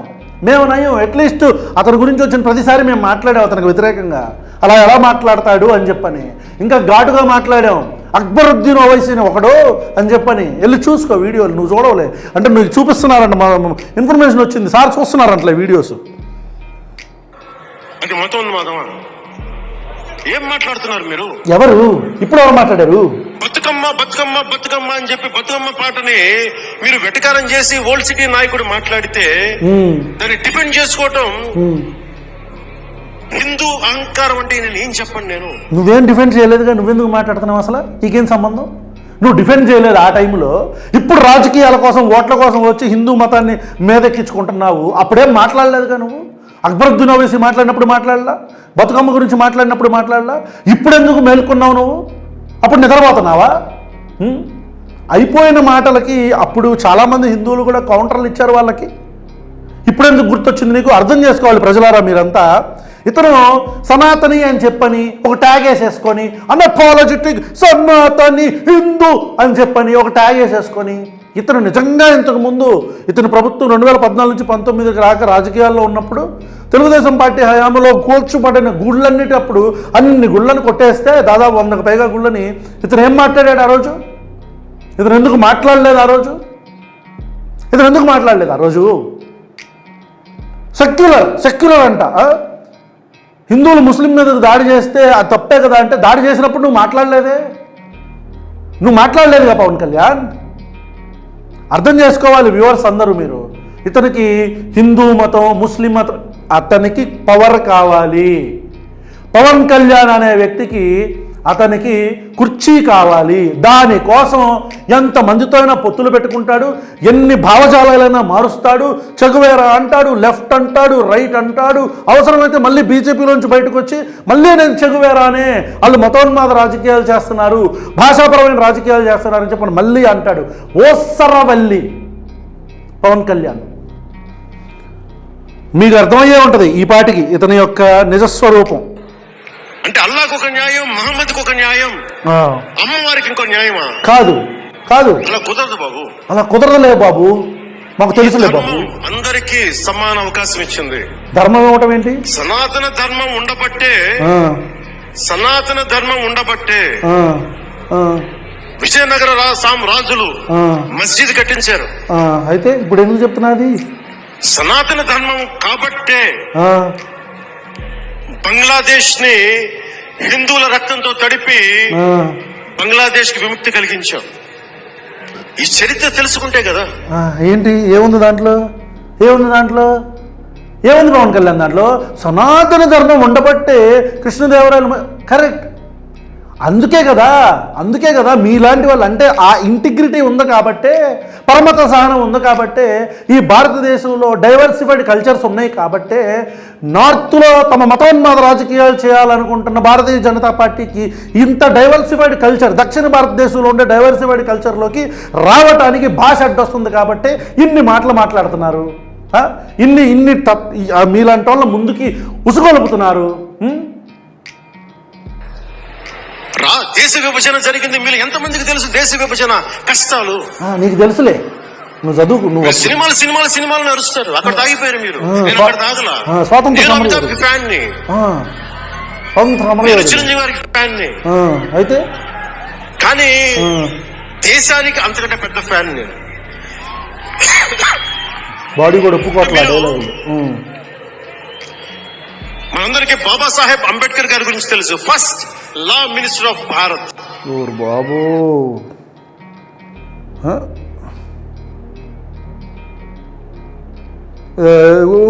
మేము నయం, అట్లీస్ట్ అతని గురించి వచ్చిన ప్రతిసారి మేము మాట్లాడాం అతనికి వ్యతిరేకంగా. అలా ఎలా మాట్లాడతాడు అని చెప్పని ఇంకా ఘాటుగా మాట్లాడాం. అక్బరుద్దీన్ ఓవైసీని ఒకడు అని చెప్పని వెళ్ళి చూసుకో వీడియోలు. నువ్వు చూడవలే అంటే నువ్వు చూపిస్తున్నారంట, మా ఇన్ఫర్మేషన్ వచ్చింది, సార్ చూస్తున్నారంటలే వీడియోస్. అది మతోన్మాదమా? ఏం మాట్లాడుతున్నారు మీరు? ఎవరు ఇప్పుడు ఎవరు మాట్లాడారు? బతుకమ్మ బతుకమ్మ బతుకమ్మ అని చెప్పి బతుకమ్మ పాటని మీరు వెటకారం చేసి ఓల్డ్ సిటీ నాయకుడు మాట్లాడితే దాన్ని డిఫెండ్ చేసుకోవటం హిందూ అహంకారం అంటే నేను ఏం చెప్పండి? నువ్వేం డిఫెండ్ చేయలేదుగా, నువ్వెందుకు మాట్లాడుతున్నావు? అసలు నీకేం సంబంధం? నువ్వు డిఫెండ్ చేయలేదు ఆ టైంలో. ఇప్పుడు రాజకీయాల కోసం, ఓట్ల కోసం వచ్చి హిందూ మతాన్ని మీదెక్కించుకుంటున్నావు. అప్పుడేం మాట్లాడలేదుగా నువ్వు. అక్బరుద్దీన్ ఓవైసీ మాట్లాడినప్పుడు మాట్లాడలా, బతుకమ్మ గురించి మాట్లాడినప్పుడు మాట్లాడలా. ఇప్పుడు ఎందుకు మేల్కొన్నావు నువ్వు? అప్పుడు నిద్రపోతున్నావా? అయిపోయిన మాటలకి అప్పుడు చాలామంది హిందువులు కూడా కౌంటర్లు ఇచ్చారు వాళ్ళకి. ఇప్పుడు ఎందుకు గుర్తొచ్చింది నీకు? అర్థం చేసుకోవాలి ప్రజలారా మీరంతా. ఇతను సనాతని అని చెప్పని ఒక ట్యాగ్ వేసేసుకొని, అన్అపాలజెటిక్ సనాతని హిందూ అని చెప్పని ఒక ట్యాగ్ వేసేసుకొని, ఇతను నిజంగా ఇంతకు ముందు ఇతను ప్రభుత్వం 2014 నుంచి 19 రాక రాజకీయాల్లో ఉన్నప్పుడు తెలుగుదేశం పార్టీ హయాంలో కూల్చుపడిన గుళ్ళన్నిటి అప్పుడు అన్ని గుళ్ళని కొట్టేస్తే దాదాపు 100కు పైగా గుళ్ళని ఇతను ఏం మాట్లాడాడు ఆ రోజు? ఇతను ఎందుకు మాట్లాడలేదు ఆ రోజు? సెక్యులర్ అంట. హిందువులు ముస్లిం మీద దాడి చేస్తే అది తప్పే కదా అంటే, దాడి చేసినప్పుడు నువ్వు మాట్లాడలేదుగా పవన్ కళ్యాణ్. అర్థం చేసుకోవాలి వ్యూవర్స్ అందరూ మీరు. ఇతనికి హిందూ మతం, ముస్లిం మతం, అతనికి పవర్ కావాలి. పవన్ కళ్యాణ్ అనే వ్యక్తికి అతనికి కుర్చీ కావాలి. దానికోసం ఎంతమందితో అయినా పొత్తులు పెట్టుకుంటాడు, ఎన్ని భావజాలాలైనా మారుస్తాడు. చెగువేరా అంటాడు, లెఫ్ట్ అంటాడు, రైట్ అంటాడు. అవసరమైతే మళ్ళీ బీజేపీలోంచి బయటకు వచ్చి మళ్ళీ నేను చెగువేరానే, వాళ్ళు మతోన్మాద రాజకీయాలు చేస్తున్నారు, భాషాపరమైన రాజకీయాలు చేస్తున్నారని చెప్పని మళ్ళీ అంటాడు. ఓసరవల్లి పవన్ కళ్యాణ్. మీకు అర్థమయ్యే ఉంటుంది ఈ పాటికి ఇతని యొక్క నిజస్వరూపం. అంటే అల్లాహకు ఒక న్యాయం, మహమ్మద్కు ఒక న్యాయం, అమ్మవారికి ఇంకో న్యాయమా? కాదు కాదు, అలా కుదరదు బాబు. అలా కుదరదులే బాబు, మాకు తెలుసులే బాబు. అందరికీ సమాన అవకాశం ఇచ్చింది. ధర్మం ఇవ్వటం ఏంటి? సనాతన ధర్మం ఉండబట్టే విజయనగర రాజులు మస్జిద్ కట్టించారు. అయితే ఇప్పుడు ఎందుకు చెప్తున్నది? సనాతన ధర్మం కాబట్టే బంగ్లాదేశ్ ని హిందువుల రక్తంతో తడిపి బంగ్లాదేశ్ కి విముక్తి కలిగించాం. ఈ చరిత్ర తెలుసుకుంటే కదా. ఏంటి ఏముంది దాంట్లో? ఏముంది పవన్ కళ్యాణ్ దాంట్లో? సనాతన ధర్మం ఉండబట్టే కృష్ణదేవరాయలు కరెక్ట్. అందుకే కదా మీలాంటి వాళ్ళు, అంటే ఆ ఇంటిగ్రిటీ ఉంది కాబట్టే, పరమత సహనం ఉంది కాబట్టే, ఈ భారతదేశంలో డైవర్సిఫైడ్ కల్చర్స్ ఉన్నాయి కాబట్టే, నార్త్లో తమ మతోన్మాద రాజకీయాలు చేయాలనుకుంటున్న భారతీయ జనతా పార్టీకి ఇంత డైవర్సిఫైడ్ కల్చర్, దక్షిణ భారతదేశంలో ఉండే డైవర్సిఫైడ్ కల్చర్లోకి రావటానికి భాష అడ్డొస్తుంది కాబట్టే ఇన్ని మాటలు మాట్లాడుతున్నారు. ఇన్ని మీలాంటి వాళ్ళ ముందుకి ఉసుగొలుపుతున్నారు. దేశ విభజన జరిగింది. మీరు ఎంతమందికి తెలుసు దేశ విభజన కష్టాలు? నీకు తెలుసులే, నువ్వు చదువుకు. నువ్వు సినిమాలు నడుస్తారు, అక్కడ తాగిపోయారు మీరు. చిరంజీవి గారికి ఫ్యాన్ ని. అయితే కానీ దేశానికి అంతకంటే పెద్ద ఫ్యాన్ నేను. బాడీ కూడా ఒప్పుకోవట్లేదు. మనందరికీ బాబాసాహెబ్ అంబేద్కర్ గారి గురించి తెలుసు. First law minister of Bharat. బాబు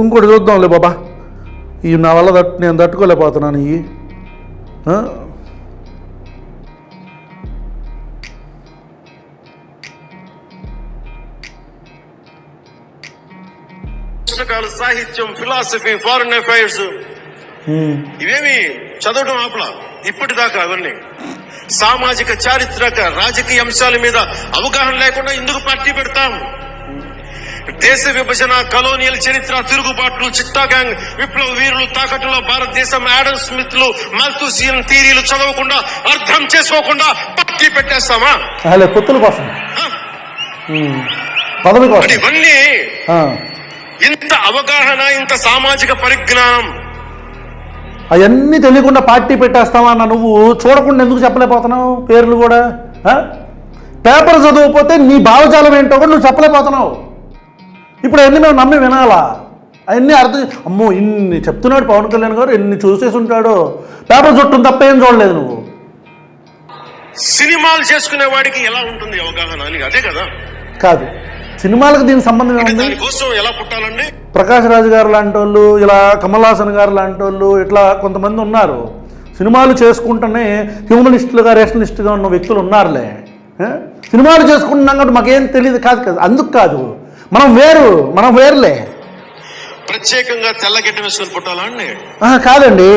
ఇంకోటి చూద్దాంలే బాబా. ఈ నా వల్ల నేను తట్టుకోలేకపోతున్నాను. ఈ పుస్తకాలు, సాహిత్యం, ఫిలాసఫీ, ఫారెన్ అఫైర్స్ ఇవేమి చదవడం ఆపలా ఇప్పటిదాకా. అవన్నీ సామాజిక, చారిత్రక, రాజకీయ అంశాల మీద అవగాహన లేకుండా ఎందుకు పార్టీ పెడతాం? దేశ విభజన, కలోనియల్ చరిత్ర, తిరుగుబాట్లు, చిట్టా గ్యాంగ్, విప్లవ వీరులు, తాకట్టులో భారతదేశం, ఆడమ్ స్మిత్లు, మాల్థూసియన్ థియరీలు చదవకుండా, అర్థం చేసుకోకుండా పార్టీ పెట్టేస్తామా? పొత్తుల కోసం, పదవి కోసం. ఇవన్నీ ఇంత అవగాహన, ఇంత సామాజిక పరిజ్ఞానం, అవన్నీ తెలియకుండా పార్టీ పెట్టేస్తావా అన్న నువ్వు చూడకుండా ఎందుకు చెప్పలేకపోతున్నావు? పేర్లు కూడా పేపర్ చదవకపోతే నీ భావజాలం ఏంటో కూడా నువ్వు చెప్పలేకపోతున్నావు. ఇప్పుడు అవన్నీ మేము నమ్మి వినాలా? అవన్నీ అర్థం. అమ్మో ఇన్ని చెప్తున్నాడు పవన్ కళ్యాణ్ గారు, ఎన్ని చూసేసి ఉంటాడో. పేపర్ చుట్టం తప్ప ఏం చూడలేదు నువ్వు. సినిమాలు చేసుకునే వాడికి ఎలా ఉంటుంది అవగాహన అని, అదే కదా? కాదు, సినిమాలకు దీనికి సంబంధం ఏముంది? దానికోసం ఎలా పుట్టాలండి? ప్రకాష్ రాజ్ గారు లాంటి వాళ్ళు, ఇలా కమల్ హాసన్ గారు లాంటి వాళ్ళు, ఇట్లా కొంతమంది ఉన్నారు. సినిమాలు చేసుకుంటూనే హ్యూమనిస్టులుగా, రేషనలిస్టుగా ఉన్న వ్యక్తులు ఉన్నారులే. సినిమాలు చేసుకుంటున్నాం కాబట్టి మాకేం తెలియదు కాదు కదా. అందుకు కాదు, మనం వేరులే. ప్రత్యేకంగా తెల్లగడ్డ వేసుకొని పుట్టాలా అండి? కాదండి,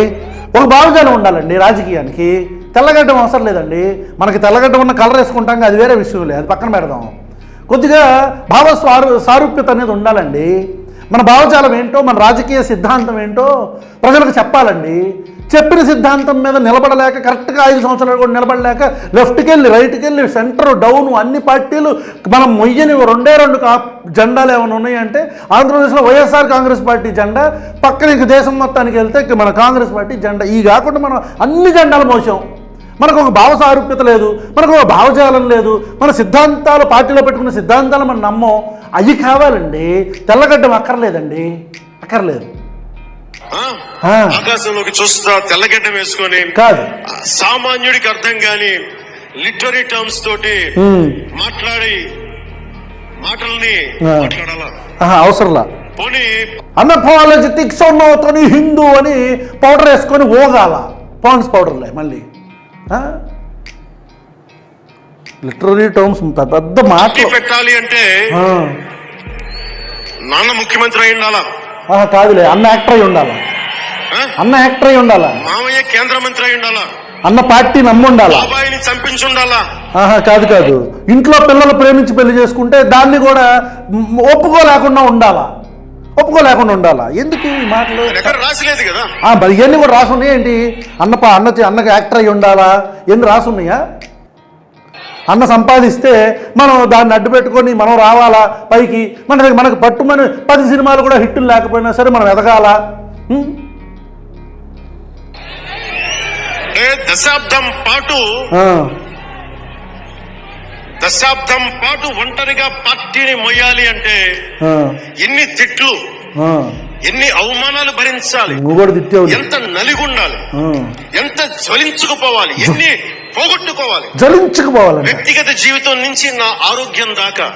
ఒక భావజాలం ఉండాలండి రాజకీయానికి. తెల్లగడ్డం అవసరం లేదండి. మనకి తెల్లగడ్డ ఉన్న కలర్ వేసుకుంటాం, అది వేరే విషయంలే, అది పక్కన పెడదాం. కొద్దిగా సారూప్యత అనేది ఉండాలండి. మన భావజాలం ఏంటో, మన రాజకీయ సిద్ధాంతం ఏంటో ప్రజలకు చెప్పాలండి. చెప్పిన సిద్ధాంతం మీద నిలబడలేక, కరెక్ట్గా 5 సంవత్సరాలు కూడా నిలబడలేక, లెఫ్ట్కి వెళ్ళి, రైట్కి వెళ్ళి, సెంటర్, డౌన్ అన్ని పార్టీలు మనం మొయ్యని 2 జెండాలు ఏమైనా ఉన్నాయంటే ఆంధ్రప్రదేశ్లో వైఎస్ఆర్ కాంగ్రెస్ పార్టీ జెండా, పక్కన ఇంక దేశం మొత్తానికి వెళ్తే మన కాంగ్రెస్ పార్టీ జెండా. ఈ కాకుండా మనం అన్ని జెండాలు మోసాం. మనకు ఒక భావ సారూప్యత లేదు, మనకు ఒక భావజాలం లేదు, మన సిద్ధాంతాలు, పార్టీలో పెట్టుకున్న సిద్ధాంతాలు మనం నమ్మం. అవి కావాలండి, తెల్లగడ్డం అక్కర్లేదండి, అక్కర్లేదు. ఆ. ఆకాశంలోకి చూస్తా తెల్లగడ్డం వేసుకొని కాదు. సామాన్యుడికి అర్థం కాని లిటరీ టర్మ్స్ తోటి మాట్లాడి మాటల్ని మాట్లాడాలా అవసరంలా. పోనీ అన్అపాలజెటిక్స్ తోని హిందూ అని పౌడర్ వేసుకొని ఓగాల పాండ్స్ పౌడర్లే మళ్ళీ లిటరీ టర్మ్స్ పెద్ద మాటలు పెట్టాలి అంటే నాన్న ముఖ్యమంత్రి అయి ఉండాలా? కాదులే, అన్న యాక్టర్ అయి ఉండాలా, అన్న యాక్టర్ అయి ఉండాలా, మామయ్య కేంద్ర మంత్రి అయి ఉండాలా, అన్న పార్టీ నమ్ముండాలా, బాబాయిని చంపించి ఉండాలా. కాదు కాదు, ఇంట్లో పిల్లలు ప్రేమించి పెళ్లి చేసుకుంటే దాన్ని కూడా ఒప్పుకోలేకుండా ఉండాలా, ఒప్పుకోలేకుండా ఉండాలా. ఎందుకు ఈ మాటలు? ఎక్కడ రాసిలేదు కదా. మరి ఇవన్నీ కూడా రాసి ఉన్నాయి ఏంటి? అన్నకి యాక్టర్ అయి ఉండాలా, ఎన్ని రాసి ఉన్నాయా? అన్న సంపాదిస్తే మనం దాన్ని అడ్డు పెట్టుకొని మనం రావాలా పైకి, మనకు పట్టుమని 10 సినిమాలు కూడా హిట్టులు లేకపోయినా సరే మనం ఎదగాల. దశాబ్దం పాటు ఒంటరిగా పార్టీని మొయ్యాలి అంటే ఎన్ని తిట్లు, ఎన్ని అవమానాలు భరించాలి, ఎంత నలిగుండాలి, ఎంత జ్వలించుకుపోవాలి, ఎన్ని పోగొట్టుకోవాలి, జ్వలించుకుపోవాలి. వ్యక్తిగత జీవితం నుంచి నా ఆరోగ్యం దాకా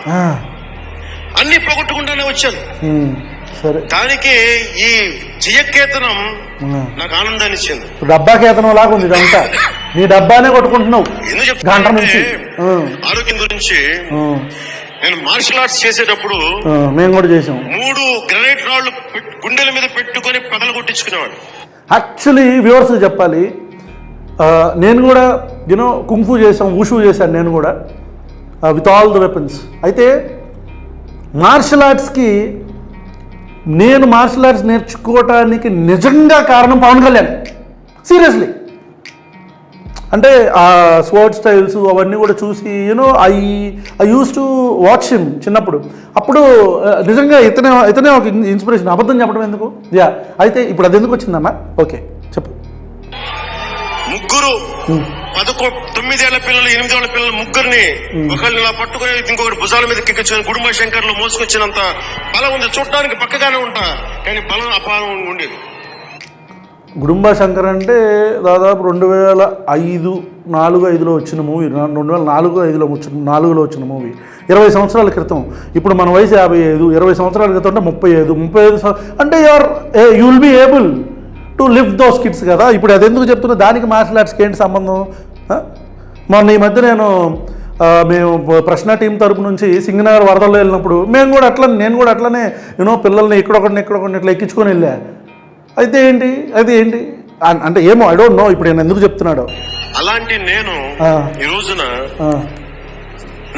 అన్ని పోగొట్టుకుంటానే వచ్చాను. సరే, దానికి ఈ జయకేతనం నాకు ఆనందాన్ని ఇచ్చింది. డబ్బా కేతనం లాగా ఉంది ఇదంతా. నీ డబ్బానే కొట్టుకుంటున్నావు ఎందుకు గంట నుంచి. ఆరోగ్యం గురించి నేను మార్షల్ ఆర్ట్స్ చేసేటప్పుడు మేము కూడా చేసాం. 3 గ్రనైట్ రాళ్లు గుండెల మీద పెట్టుకొని పగల కొట్టించుకునేవాడు. యాక్చువల్లీ వ్యూవర్స్ చెప్పాలి, నేను కూడా కుంఫు చేసాం, వుషు చేశాను నేను కూడా విత్ ఆల్ ద వెపన్స్. అయితే మార్షల్ ఆర్ట్స్కి నేను మార్షల్ ఆర్ట్స్ నేర్చుకోవటానికి నిజంగా కారణం పవన్ కళ్యాణ్. సీరియస్లీ, అంటే ఆ స్పోర్ట్స్ స్టైల్స్ అవన్నీ కూడా చూసి I use to watch him చిన్నప్పుడు. అప్పుడు నిజంగా ఇతనే ఒక ఇన్స్పిరేషన్. అబద్ధం చెప్పడం ఎందుకు? అయితే ఇప్పుడు అది ఎందుకు వచ్చిందమ్మా? ఓకే చెప్పు. ముగ్గురు 9 ఏళ్ల పిల్లలు, 8 ఏళ్ల పిల్లలు ముగ్గురిని ఒకరిని ఇలా పట్టుకుని ఇంకొకటి భుజాల మీద కెక్కించుకొని గుడుంబ శంకర్లు మోసుకొచ్చినంత బలం ఉంది. చూడటానికి పక్కగానే ఉంటా, కానీ బలం అపారం ఉండేది. గుడుంబ శంకర్ అంటే దాదాపు 2004-05లో వచ్చిన మూవీ, 2004-05లో వచ్చిన మూవీ, 20 సంవత్సరాల క్రితం. ఇప్పుడు మన వయసు 55, 20 సంవత్సరాల క్రితం అంటే 35 అంటే you will be able to lift those kids కదా. ఇప్పుడు అది ఎందుకు చెప్తున్నా? దానికి మార్షల్ ఆర్ట్స్కి ఏంటి సంబంధం? మొన్న ఈ మధ్య మేము ప్రశ్న టీం తరపు నుంచి సింగనగర్ వరదల్లో వెళ్ళినప్పుడు నేను కూడా అట్లనే పిల్లల్ని ఇక్కడొకటిని ఇట్లా ఎక్కించుకొని వెళ్ళా. అయితే ఏంటి అంటే ఏమో ఐ డోంట్ నో ఇప్పుడు నేను ఎందుకు చెప్తున్నాడు. అలాంటి నేను ఈ రోజున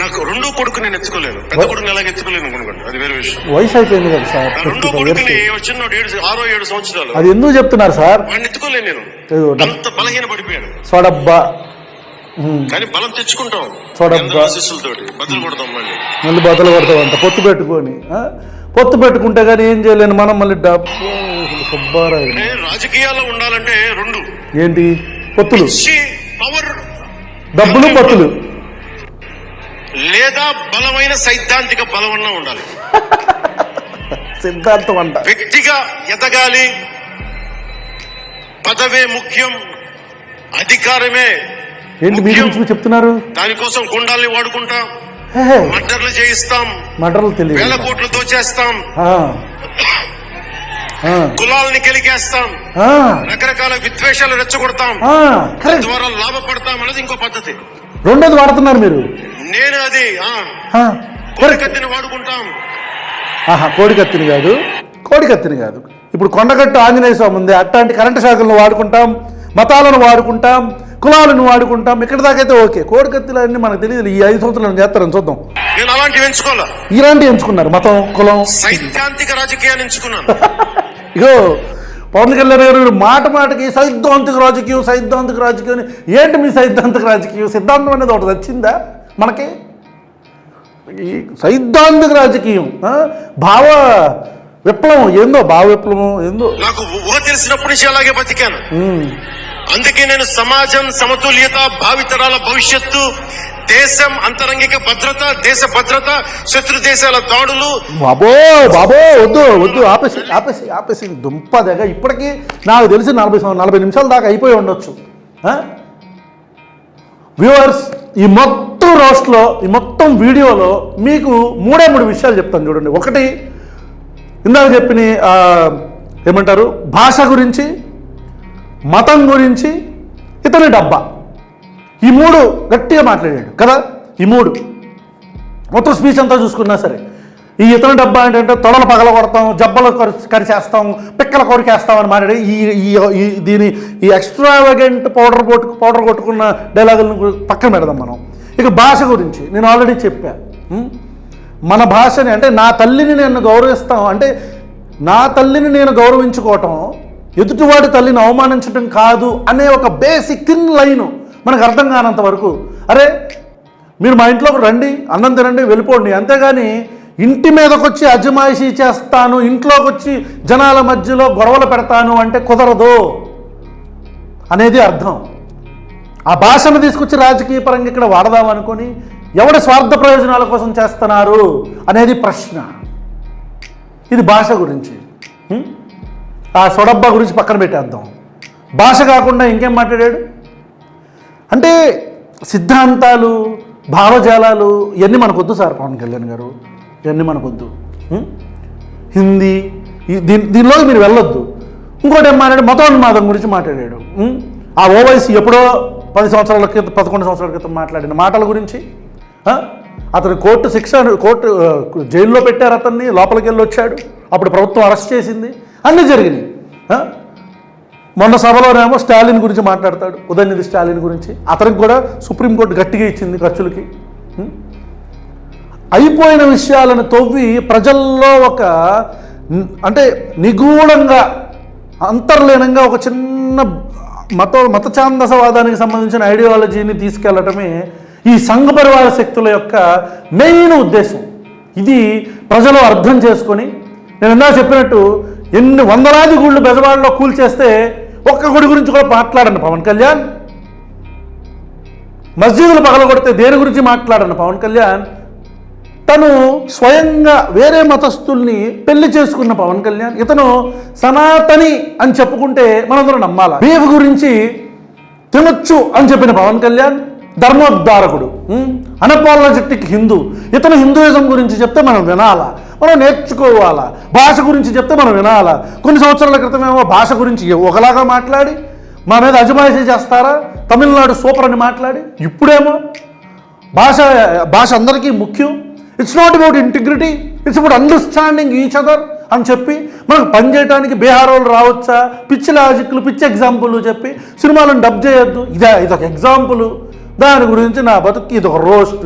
నాకు రెండో కొడుకు నేను ఎత్తుకోలేను, పెద్ద కొడుకుని ఎలాగ ఎత్తుకోలేను అనుకోండి, అది వేరే విషయం. వయసు అయిపోయింది కదా సార్. రెండో కొడుకుని వచ్చిన 6-7 సంవత్సరాలు. అది ఎందుకు చెప్తున్నారు సార్? వాడిని ఎత్తుకోలేను నేను, అంత బలహీన పడిపోయాను. సోడబ్బా, కానీ బలం తెచ్చుకుంటాం ఆశీస్సులతోటి, బదులు కొడతాం, మళ్ళీ బదులు కొడతాం అంట పొత్తు పెట్టుకుంటే కానీ ఏం చేయలేను మనం. మళ్ళీ సుబ్బారావు రాజకీయాల్లో ఉండాలంటే 2 ఏంటి? పొత్తులు, పవర్, డబ్బులు, పొత్తులు, లేదా బలమైన సైద్ధాంతిక బలమన్నా ఉండాలి. సిద్ధాంతం అంట. వ్యక్తిగా ఎదగాలి, పదవే ముఖ్యం, అధికారమే ఏంటి మీ గురించి చెప్తున్నారు? దానికోసం గుండాల్ని వాడుకుంటాం, మర్డర్లు చేయిస్తాం, మర్డర్లు తెలియదు, వేల కోట్లు దోచేస్తాం, కులాలని కలిగేస్తాం, రకరకాల విద్వేషాలు రెచ్చగొడతాం, ద్వారా లాభపడతాం అనేది ఇంకో పద్ధతి. రెండోది వాడుతున్నారు మీరు. నేను అది కోడికత్తిని వాడుకుంటాం. కోడికత్తిని కాదు, ఇప్పుడు కొండగట్టు ఆంజనేయ స్వామి ఉంది, అట్లాంటి కరెంటు శాఖలను వాడుకుంటాం, మతాలను వాడుకుంటాం, కులాలను వాడుకుంటాం. ఇక్కడ దాకైతే ఓకే. కోడికత్తులన్నీ మనకు తెలియదు. ఈ 5 సంవత్సరాలు చేస్తారని చూద్దాం. నేను అలాంటివి ఎంచుకోవాలా? ఇలాంటివి ఎంచుకున్నారు. మతం, కులం, సైద్ధాంతిక రాజకీయాన్ని ఎంచుకున్నాను. ఇగో పవన్ కళ్యాణ్ గారు మాటకి సైద్ధాంతిక రాజకీయం ఏంటి మీ సైద్ధాంతిక రాజకీయం? సిద్ధాంతం అనేది ఒకటి వచ్చిందా మనకి? ఈ సైద్ధాంతిక రాజకీయం, భావ విప్లవం ఏందో, భావ విప్లవం ఏందో. నాకు ఊహ తెలిసినప్పటి నుంచి అలాగే బతికాను. అందుకే నేను సమాజం, సమతుల్యత, భావితరాల భవిష్యత్తు, దేశం అంతరంగిక భద్రత, దేశ భద్రత, శత్రు దేశాల దాడులు. బాబో బాబో వద్దు వద్దు, ఆపేసి ఆపేసి ఆపేసి దుంపదగా. ఇప్పటికీ నాకు తెలిసి 40 నిమిషాల దాకా అయిపోయి ఉండొచ్చు. వ్యూవర్స్, ఈ మొత్తం రోస్ట్లో, ఈ మొత్తం వీడియోలో మీకు 3 విషయాలు చెప్తాను చూడండి. ఒకటి, ఇందాక చెప్పిన ఏమంటారు, భాష గురించి, మతం గురించి, ఇతని డబ్బా, ఈ 3 గట్టిగా మాట్లాడాడు కదా. ఈ 3 మొత్తం స్పీచ్ అంతా చూసుకున్నా సరే, ఈ ఇతని డబ్బా ఏంటంటే తొడలు పగల కొడతాం, జబ్బలు కరిచేస్తాం, పిక్కల కొరికేస్తాం అని మాట్లాడి ఈ ఎక్స్ట్రావగెంట్ పౌడర్ కొట్టుకున్న డైలాగులను పక్కన పెడదాం మనం. ఇక భాష గురించి నేను ఆల్రెడీ చెప్పా. మన భాషని అంటే నా తల్లిని నేను గౌరవిస్తాం అంటే, నా తల్లిని నేను గౌరవించుకోవటం ఎదుటివాడి తల్లిని అవమానించడం కాదు అనే ఒక బేసిక్ థిన్ లైను మనకు అర్థం కానంత వరకు, అరే మీరు మా ఇంట్లోకి రండి, అన్నం తినండి, వెళ్ళిపోండి, అంతేగాని ఇంటి మీదకి వచ్చి అజమాయిషీ చేస్తాను, ఇంట్లోకి వచ్చి జనాల మధ్యలో గొడవలు పెడతాను అంటే కుదరదు అనేది అర్థం. ఆ భాషను తీసుకొచ్చి రాజకీయ పరంగా ఇక్కడ వాడదామనుకొని ఎవడి స్వార్థ ప్రయోజనాల కోసం చేస్తున్నారు అనేది ప్రశ్న. ఇది భాష గురించి. ఆ సొడబ్బా గురించి పక్కన పెట్టేద్దాం. భాష కాకుండా ఇంకేం మాట్లాడాడు అంటే, సిద్ధాంతాలు, భావజాలాలు ఇవన్నీ మనకొద్దు సార్ పవన్ కళ్యాణ్ గారు, ఇవన్నీ మనకొద్దు. హిందీ దీనిలో మీరు వెళ్ళొద్దు. ఇంకోటి ఏం మాట్లాడాడు, మతోన్మాదం గురించి మాట్లాడాడు. ఆ ఓవైసీ ఎప్పుడో 10 సంవత్సరాల క్రితం, 11 సంవత్సరాల క్రితం మాట్లాడిన మాటల గురించి. అతను కోర్టు జైల్లో పెట్టారు, అతన్ని లోపలికి వెళ్ళి వచ్చాడు, అప్పుడు ప్రభుత్వం అరెస్ట్ చేసింది, అన్నీ జరిగినాయి. మొన్న సభలోనేమో స్టాలిన్ గురించి మాట్లాడతాడు, ఉదయనిధి స్టాలిన్ గురించి. అతనికి కూడా సుప్రీంకోర్టు గట్టిగా ఇచ్చింది ఖర్చులకి. అయిపోయిన విషయాలను తవ్వి ప్రజల్లో ఒక అంటే నిగూఢంగా, అంతర్లీనంగా ఒక చిన్న మత ఛాందసవాదానికి సంబంధించిన ఐడియాలజీని తీసుకెళ్లటమే ఈ సంఘ పరివార శక్తుల యొక్క మెయిన్ ఉద్దేశం. ఇది ప్రజలు అర్థం చేసుకొని, నేను ఇందాక చెప్పినట్టు ఎన్ని వందలాది గుళ్ళు బెజవాడలో కూల్చేస్తే ఒక్క గుడి గురించి కూడా మాట్లాడండి పవన్ కళ్యాణ్. మస్జిదులు పగలగొడితే దేని గురించి మాట్లాడండి పవన్ కళ్యాణ్. తను స్వయంగా వేరే మతస్థుల్ని పెళ్లి చేసుకున్న పవన్ కళ్యాణ్. ఇతను సనాతని అని చెప్పుకుంటే మనందరూ నమ్మాలా. బీఫ్ గురించి తినొచ్చు అని చెప్పిన పవన్ కళ్యాణ్ ధర్మోద్ధారకుడు, అనపాలజెటిక్ హిందూ. ఇతను హిందూయిజం గురించి చెప్తే మనం వినాలా, మనం నేర్చుకోవాలా. భాష గురించి చెప్తే మనం వినాలా. కొన్ని సంవత్సరాల క్రితమేమో భాష గురించి ఒకలాగా మాట్లాడి మా మీద అజమాయిషీ చేస్తారా, తమిళనాడు సూపర్ అని మాట్లాడి, ఇప్పుడేమో భాష అందరికీ ముఖ్యం, it's not about integrity, it's about understanding each other అని చెప్పి మనకు పనిచేయడానికి బీహార్ వాళ్ళు రావచ్చా, పిచ్చి లాజిక్లు, పిచ్చి ఎగ్జాంపుల్ చెప్పి సినిమాలను డబ్ చేయొద్దు. ఇదొక ఎగ్జాంపుల్. దాని గురించి నా బతుకు ఇదొక రోస్ట్.